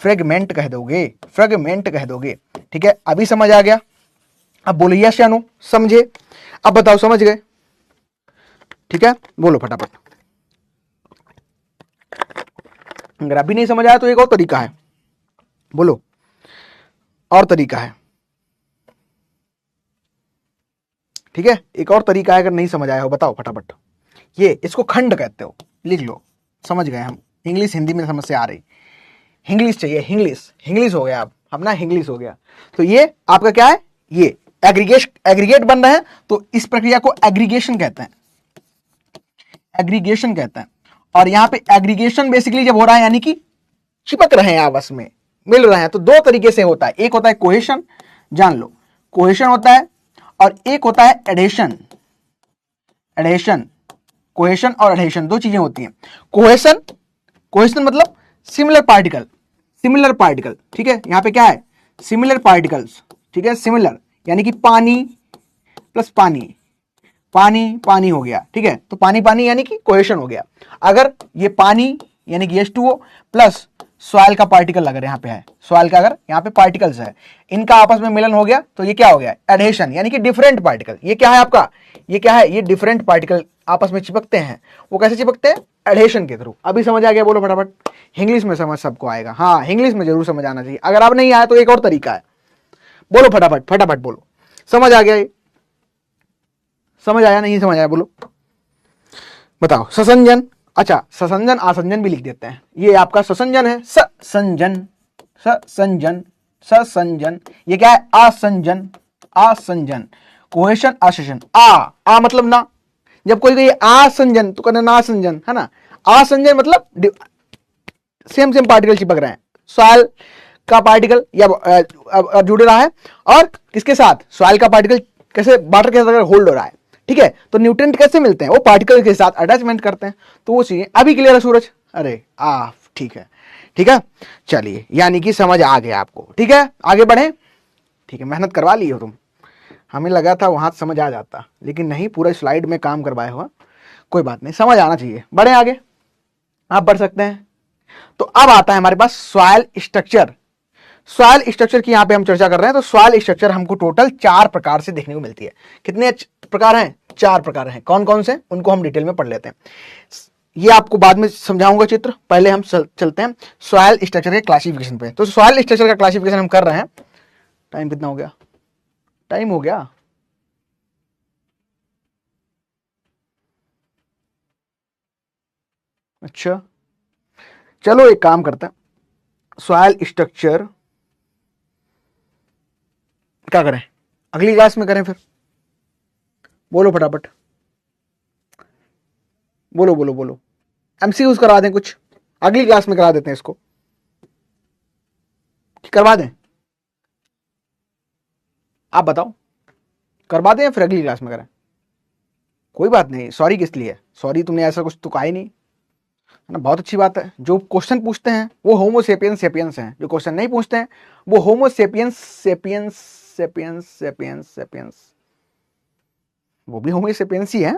फ्रेगमेंट कह दोगे, फ्रेगमेंट कह दोगे। ठीक है, अभी समझ आ गया। अब बोलो यस या नो, समझे। अब बताओ समझ गए। ठीक है, बोलो फटाफट। अगर अभी नहीं समझ आया तो एक और तरीका है, बोलो, और तरीका है। ठीक है, एक और तरीका है, अगर नहीं समझ आया हो बताओ फटाफट। ये इसको खंड कहते हो, लिख लो। समझ गए हम, इंग्लिश हिंदी में समस्या आ रही, इंग्लिश चाहिए, इंग्लिश हो गया, आप अपना इंग्लिश हो गया। तो ये आपका क्या है, ये एग्रीगेट बन रहे हैं, तो इस प्रक्रिया को एग्रीगेशन कहते हैं, एग्रीगेशन कहते हैं। और यहां पे एग्रीगेशन बेसिकली जब हो रहा है यानी कि चिपक रहे हैं, आपस में मिल रहे हैं, तो दो तरीके से होता है। एक होता है कोहेशन, जान लो, कोहेशन होता है, और एक होता है एडेशन। एडेशन, कोहेशन और एडेशन दो चीजें होती हैं। कोहेशन मतलब सिमिलर पार्टिकल, सिमिलर पार्टिकल। ठीक है, यहां पे क्या है, सिमिलर पार्टिकल्स। ठीक है, सिमिलर यानी कि पानी प्लस पानी, पानी पानी हो गया। ठीक है, तो पानी पानी यानी कि कोहेशन हो गया। अगर ये पानी यानी कि H2O प्लस सॉइल का पार्टिकल अगर यहाँ पे है, सॉइल का अगर यहाँ पे पार्टिकल्स है, इनका आपस में मिलन हो गया, तो ये क्या हो गया, एडहेशन यानी कि डिफरेंट पार्टिकल। ये क्या है आपका, ये क्या है, ये डिफरेंट पार्टिकल आपस में चिपकते हैं। वो कैसे चिपकते हैं, एडहेशन के थ्रू। अभी समझ आ गया, बोलो फटाफट। इंग्लिश में समझ सबको आएगा, हाँ इंग्लिश में जरूर समझ आना चाहिए। अगर अब नहीं आया तो एक और तरीका है, बोलो फटाफट, फटाफट बोलो। समझ आ गया ये, समझ आया, नहीं समझ आया बोलो, बताओ। ससंजन, अच्छा ससंजन आसंजन भी लिख देते हैं। ये आपका ससंजन है, ससंजन, ससंजन, ससंजन। ये क्या है, आसंजन, आसंजन। कोहेशन, आसेशन। आ मतलब ना, जब कोई कहे आसंजन तो कहना ना संजन, है ना। आसंजन मतलब सेम सेम पार्टिकल चिपक रहे हैं, सॉइल का पार्टिकल या अब जुड़ रहा है, और किसके साथ, सॉइल का पार्टिकल कैसे वाटर के साथ होल्ड हो रहा है। ठीक है, तो न्यूट्रिएंट कैसे मिलते हैं, वो पार्टिकल के साथ अटैचमेंट करते हैं, तो वो चीजें। अभी क्लियर है सूरज, अरे ठीक है, ठीक है, चलिए, यानी कि समझ आ गया आपको। ठीक है, आगे बढ़े। ठीक है, मेहनत करवा ली हो तुम, हमें लगा था वहां समझ आ जाता, लेकिन नहीं, पूरा स्लाइड में काम करवाए हुआ, कोई बात नहीं, समझ आना चाहिए। बढ़े आगे, आप बढ़ सकते हैं। तो अब आता है हमारे पास सॉइल स्ट्रक्चर। सॉइल स्ट्रक्चर की यहां पे हम चर्चा कर रहे हैं। तो सॉइल स्ट्रक्चर हमको टोटल 4 प्रकार से देखने को मिलती है। कितने प्रकार हैं, 4 प्रकार हैं। कौन कौन से, उनको हम डिटेल में पढ़ लेते हैं। ये आपको बाद में समझाऊंगा चित्र, पहले हम चलते हैं सॉइल स्ट्रक्चर के क्लासिफिकेशन पे। तो सॉइल स्ट्रक्चर का क्लासिफिकेशन हम कर रहे हैं। टाइम कितना हो गया, टाइम हो गया, अच्छा चलो एक काम करते हैं, सॉइल स्ट्रक्चर क्या करें, अगली क्लास में करें फिर। बोलो फटाफट, बोलो बोलो बोलो। एमसीक्यूज करा दें कुछ, अगली क्लास में करा देते हैं इसको, करवा दें, आप बताओ, करवा दें या फिर अगली क्लास में करें। कोई बात नहीं, सॉरी किस लिए, सॉरी तुमने ऐसा कुछ तो कहा ही नहीं, ना, बहुत अच्छी बात है। जो क्वेश्चन पूछते हैं वो होमो सेपियंस सेपियंस हैं, जो क्वेश्चन नहीं पूछते हैं वो Homo sapiens sapiens sapiens sapiens sapiens, वो भी होमो सेपियंस ही है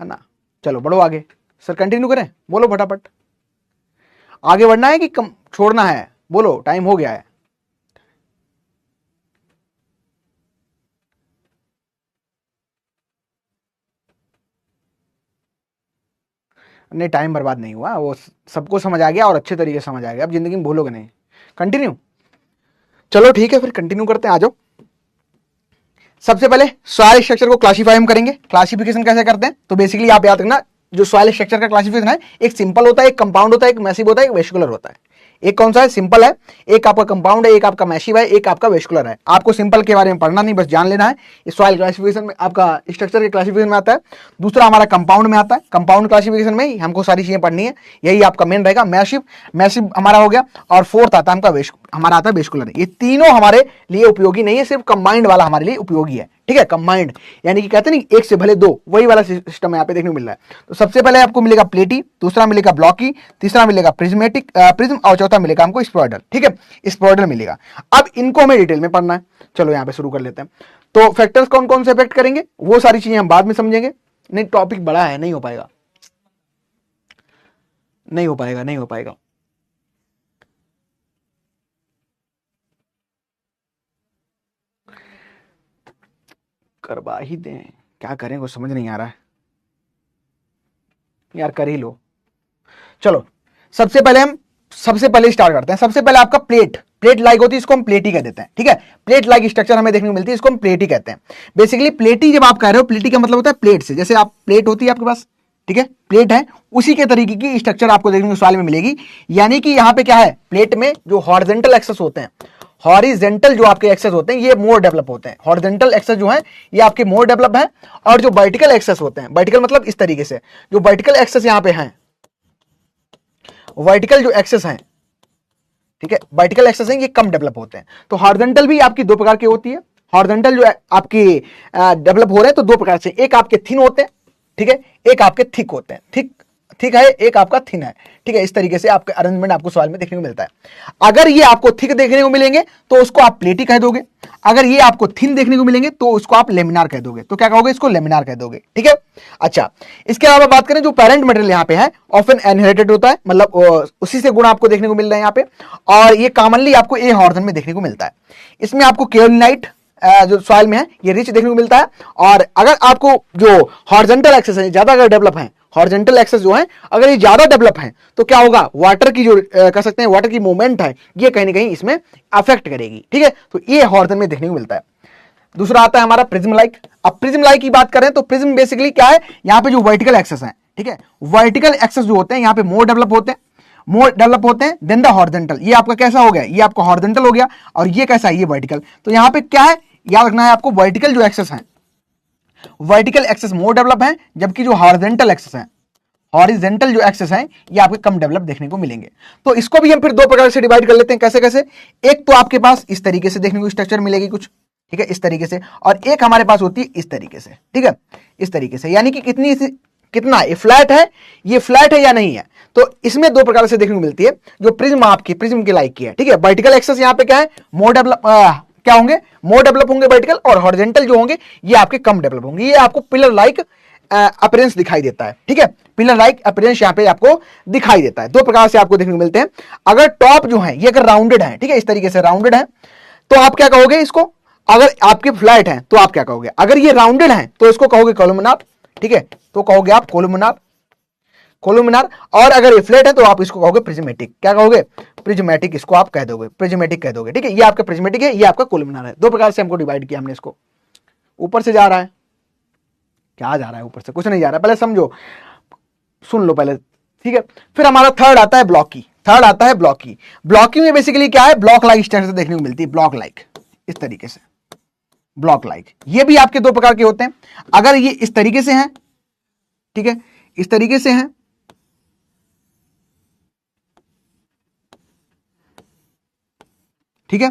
ना। चलो बढ़ो आगे, सर कंटिन्यू करें, बोलो फटाफट। आगे बढ़ना है कि कम छोड़ना है, बोलो, टाइम हो गया है। नहीं, टाइम बर्बाद नहीं हुआ, वो सबको समझ आ गया और अच्छे तरीके से समझ आ गया, अब जिंदगी में भूलोगे नहीं। कंटिन्यू, चलो ठीक है, फिर कंटिन्यू करते हैं, आ जाओ। सबसे पहले सॉइल स्ट्रक्चर को क्लासिफाई हम करेंगे। क्लासिफिकेशन कैसे करते हैं, तो बेसिकली आप याद रखना, जो सॉइल स्ट्रक्चर का क्लासिफिकेशन है, एक सिंपल होता है, एक कंपाउंड होता है, एक मैसिव होता है, एक वेस्कुलर होता है। एक कौन सा है, सिंपल है, एक आपका कंपाउंड है, एक आपका मैसिव है, एक आपका वेस्कुलर है। आपको सिंपल के बारे में पढ़ना नहीं, बस जान लेना है। इस सॉइल क्लासिफिकेशन में आपका स्ट्रक्चर के क्लासिफिकेशन में आता है। दूसरा हमारा कंपाउंड में आता है, कंपाउंड क्लासिफिकेशन में ही हमको सारी चीजें पढ़नी है, यही आपका मेन रहेगा। मैसिव, मैसिव हमारा हो गया, और फोर्थ आता है हमारा आता है वेस्कुलर। ये तीनों हमारे लिए उपयोगी नहीं है, सिर्फ कंबाइंड वाला हमारे लिए उपयोगी है, ठीक है। कंबाइंड यानी कि कहते नहीं एक से भले दो, वही वाला सिस्टम यहाँ पे देखने को मिल रहा है। तो सबसे पहले आपको मिलेगा प्लेटी, दूसरा मिलेगा ब्लॉकी, तीसरा मिलेगा प्रिज्मेटिक प्रिज्म, और चौथा मिलेगा हमको स्पोइडल, ठीक है, स्पोइडल मिलेगा। अब इनको हमें डिटेल में पढ़ना है, चलो यहाँ पे शुरू कर लेते हैं। तो फैक्टर्स कौन कौन से इफेक्ट करेंगे वो सारी चीजें हम बाद में समझेंगे। नहीं, टॉपिक बड़ा है, नहीं हो पाएगा, नहीं हो पाएगा, नहीं हो पाएगा। करवा ही दें, क्या करें, कुछ समझ नहीं आ रहा है यार, कर ही लो। चलो सबसे पहले स्टार्ट करते हैं। सबसे पहले आपका प्लेट लाइक होती है, इसको हम प्लेट ही कह देते हैं, ठीक है। प्लेट लाइक स्ट्रक्चर हमें देखने को मिलती है, इसको हम प्लेट ही कहते हैं। बेसिकली प्लेटी जब आप कह रहे हो, प्लेटी का मतलब होता है प्लेट से, जैसे आप प्लेट होती है आपके पास, ठीक है, प्लेट है, उसी के तरीके की स्ट्रक्चर आपको देखने को सवाल में मिलेगी। यानी कि यहां पे क्या है, प्लेट में जो हॉरिजॉन्टल एक्सेस होते हैं, हॉरिजेंटल जो आपके एक्सेस होते हैं ये मोर डेवलप होते हैं। हॉरिजेंटल एक्सेस जो है ये आपके मोर डेवलप है, और जो वर्टिकल एक्सेस होते हैं, वर्टिकल मतलब इस तरीके से, जो वर्टिकल एक्सेस यहां पे है, वर्टिकल जो एक्सेस है, ठीक है, वर्टिकल एक्सेस है, ये कम डेवलप होते हैं। तो हॉरिजॉन्टल भी आपकी दो प्रकार की होती है। हॉरिजॉन्टल जो आपकी डेवलप हो रहे हैं तो दो प्रकार से, एक आपके थिन होते हैं, ठीक है, एक आपके थिक होते हैं। थिक है, एक आपका थिन है, ठीक है। इस तरीके से आपके अरेंजमेंट आपको सवाल में देखने को मिलता है। अगर ये आपको थिक देखने को मिलेंगे तो उसको आप प्लेटी कह दोगे, अगर ये आपको थिन देखने को मिलेंगे तो उसको आप लेमिनार कह दोगे। तो क्या कहोगे, इसको लेमिनार कह दोगे, ठीक है। अच्छा, इसके अलावा बात करें, जो पेरेंट मटेरियल यहाँ पे है ऑफन इनहेरिटेड होता है, मतलब उसी से गुण आपको देखने को मिल रहा है यहाँ पे, और ये कॉमनली आपको ए हॉर्जन में देखने को मिलता है। इसमें आपको केओलिनाइट जो सॉइल में है ये रिच देखने को मिलता है। और अगर आपको जो हॉरिजॉन्टल एक्सेस है ज्यादा अगर डेवलप है, हॉरिजॉन्टल एक्सेस जो है अगर ये ज्यादा डेवलप है, तो क्या होगा, वाटर की जो कह सकते हैं वाटर की मूवमेंट है ये कहीं ना कहीं इसमें अफेक्ट करेगी, ठीक है। तो ये हॉरिजॉन में देखने को मिलता है। दूसरा आता है हमारा प्रिज्म लाइक। अब प्रिज्म लाइक की बात करें तो प्रिज्म बेसिकली क्या है, यहाँ पे जो वर्टिकल एक्सेस है, ठीक है, वर्टिकल एक्सेस जो होते हैं यहाँ पे मोर डेवलप होते हैं देन द हॉरिजॉन्टल। ये आपका कैसा हो गया, ये आपका हॉरिजॉन्टल हो गया, और ये कैसा है, ये वर्टिकल। तो यहाँ पे क्या है, याद रखना है आपको, वर्टिकल जो एक्सेस है, वर्टिकल एक्सेस मोर डेवलप है, जबकि जो हॉरिजॉन्टल एक्सेस है, हॉरिजॉन्टल जो एक्सेस है ये आपके कम डेवलप देखने को मिलेंगे। तो इसको भी हम फिर दो प्रकार से डिवाइड कर लेते हैं। कैसे कैसे, एक तो आपके पास इस तरीके से देखने को स्ट्रक्चर मिलेगी कुछ, ठीक है, इस तरीके से, और एक हमारे पास होती है इस तरीके से, ठीक है, इस तरीके से। यानी कि कितना ये फ्लैट है या नहीं है। तो इसमें दो प्रकार से देखने को मिलती है। जो प्रिज्म आपकी प्रिज्म के लाइक की है, ठीक है, वर्टिकल एक्सेस यहाँ पे क्या है, मोर डेवलप क्या होंगे, मोर डेवलप होंगे वर्टिकल, और हॉरिजॉन्टल जो होंगे ये आपके कम डेवलप होंगे। ये आपको पिलर लाइक अपीयरेंस दिखाई देता है, ठीक है, पिलर लाइक अपीयरेंस यहाँ पे आपको दिखाई देता है। दो प्रकार से आपको देखने को मिलते हैं। अगर टॉप जो है ये अगर राउंडेड है, ठीक है, इस तरीके से राउंडेड है, तो आप क्या कहोगे इसको, अगर आपके फ्लैट है तो आप क्या कहोगे, अगर ये राउंडेड है तो इसको कहोगे कोलुमिनार, ठीक है, तो कहोगे आप कोलुमिनार। और अगर ये फ्लैट है तो आप इसको कहोगे प्रिज्मेटिक। क्या कहोगे, प्रिज्मेटिक, इसको आप कह दोगे, प्रिज्मेटिक कह दोगे, ठीक है। ये आपका प्रिज्मेटिक है, ये आपका कोलुमिनार है। दो प्रकार से हमको डिवाइड किया हमने इसको। ऊपर से जा रहा है, क्या जा रहा है, ऊपर से कुछ नहीं जा रहा है, पहले समझो, सुन लो पहले, ठीक है। फिर हमारा थर्ड आता है ब्लॉकी। ब्लॉकी में बेसिकली क्या है, ब्लॉक लाइक स्ट्रक्चर देखने को मिलती है, ब्लॉक लाइक इस तरीके से, ब्लॉक लाइक। ये भी आपके दो प्रकार के होते हैं। अगर ये इस तरीके से हैं, ठीक है, इस तरीके से हैं, ठीक है,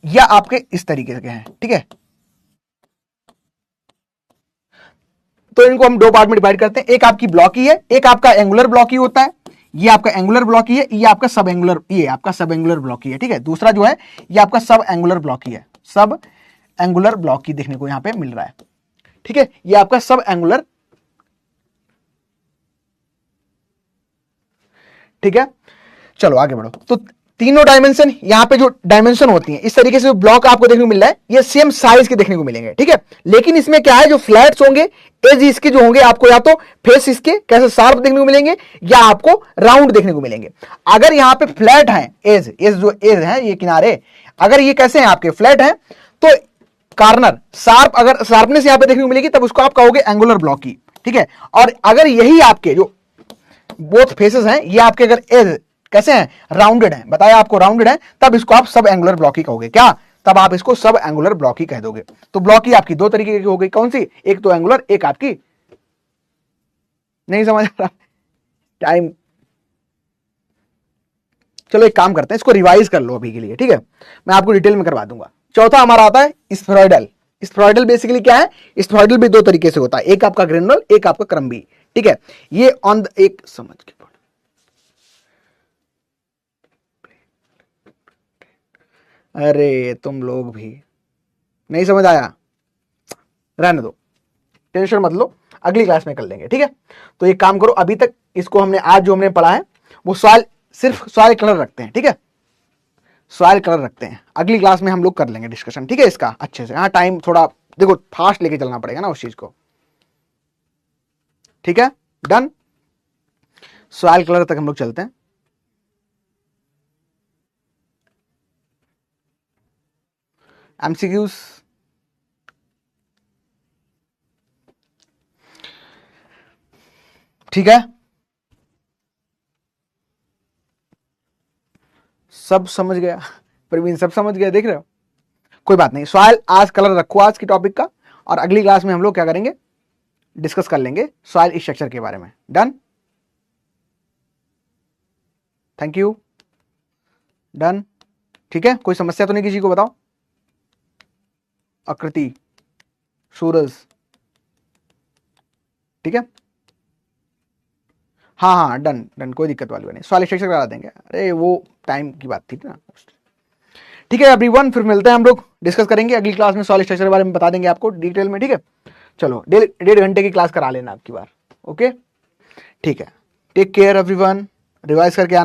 या आपके इस तरीके के हैं, ठीक है। तो इनको हम दो पार्ट में डिवाइड करते हैं। एक आपकी ब्लॉकी है, एक आपका एंगुलर ब्लॉकी होता है। ये आपका एंगुलर ब्लॉक ही है, ये आपका सब एंगुलर, ये आपका सब एंगुलर ब्लॉक ही है, ठीक है। दूसरा जो है ये आपका सब एंगुलर ब्लॉक ही है, सब एंगुलर ब्लॉक ही देखने को यहां पे मिल रहा है, ठीक है। ये आपका सब एंगुलर, ठीक है। चलो आगे बढ़ो। तो तीनों डायमेंशन, यहां पे जो डायमेंशन होती हैं इस तरीके से ब्लॉक आपको देखने को मिल रहा है, ये सेम साइज के देखने को मिलेंगे, ठीक है। लेकिन इसमें क्या है, जो फ्लैट्स होंगे, एज इसके जो होंगे, आपको या तो फेस इसके कैसे शार्प देखने को मिलेंगे या आपको राउंड देखने को मिलेंगे। अगर यहां पे फ्लैट है, एज जो एज है, ये किनारे अगर ये कैसे हैं आपके फ्लैट हैं, तो कार्नर शार्प, अगर शार्पनेस यहां पे देखने को मिलेगी तब उसको आप कहोगे एंगुलर ब्लॉक की, ठीक है। और अगर यही आपके जो बोथ फेसेस हैं, ये आपके अगर एज कैसे हैं, राउंडेड हैं, बताया आपको राउंडेड है, तब इसको आप सब एंगुलर ब्लॉक ही कहोगे। क्या, तब आप इसको सब एंगुलर ब्लॉक ही कह दोगे। तो ब्लॉक ही आपकी दो तरीके की हो गई, कौन सी, एक तो एंगुलर, एक आपकी, नहीं समझ आ रहा टाइम। चलो एक काम करते हैं, इसको रिवाइज कर लो अभी के लिए, ठीक है, मैं आपको डिटेल में करवा दूंगा। चौथा हमारा आता है स्फेरॉइडल। स्फेरॉइडल बेसिकली क्या है, स्फेरॉइडल भी दो तरीके से होता है, एक आपका ग्रेनुलर, एक आपका क्रम्बी, ठीक है। ये ऑन एक समझ के, अरे तुम लोग भी नहीं समझ आया, रहने दो, टेंशन मत लो, अगली क्लास में कर लेंगे, ठीक है। तो एक काम करो, अभी तक इसको हमने आज जो हमने पढ़ा है वो सॉइल, सिर्फ सॉइल कलर रखते हैं, ठीक है, सॉइल कलर रखते हैं। अगली क्लास में हम लोग कर लेंगे डिस्कशन, ठीक है, इसका अच्छे से। हाँ टाइम थोड़ा देखो फास्ट लेके चलना पड़ेगा ना उस चीज को, ठीक है, डन। सॉइल कलर तक हम लोग चलते हैं। एमसीक्यूज, ठीक है, सब समझ गया प्रवीण, सब समझ गया, देख रहे हो, कोई बात नहीं। सॉइल आज कलर रखो आज की टॉपिक का, और अगली क्लास में हम लोग क्या करेंगे, डिस्कस कर लेंगे सॉइल स्ट्रक्चर के बारे में। डन, थैंक यू, डन, ठीक है। कोई समस्या तो नहीं किसी को, बताओ। आकृति, सूरज, ठीक है, हाँ हाँ डन डन, कोई दिक्कत वाली नहीं, सॉइल स्ट्रक्चर करा देंगे, अरे वो टाइम की बात थी ना, ठीक है एवरीवन। फिर मिलते हैं हम लोग, डिस्कस करेंगे अगली क्लास में, सॉइल स्ट्रक्चर के बारे में बता देंगे आपको डिटेल में, ठीक है। चलो 1.5 घंटे की क्लास करा लेना आपकी बार, ओके, ठीक है। टेक केयर एवरीवन, रिवाइज करके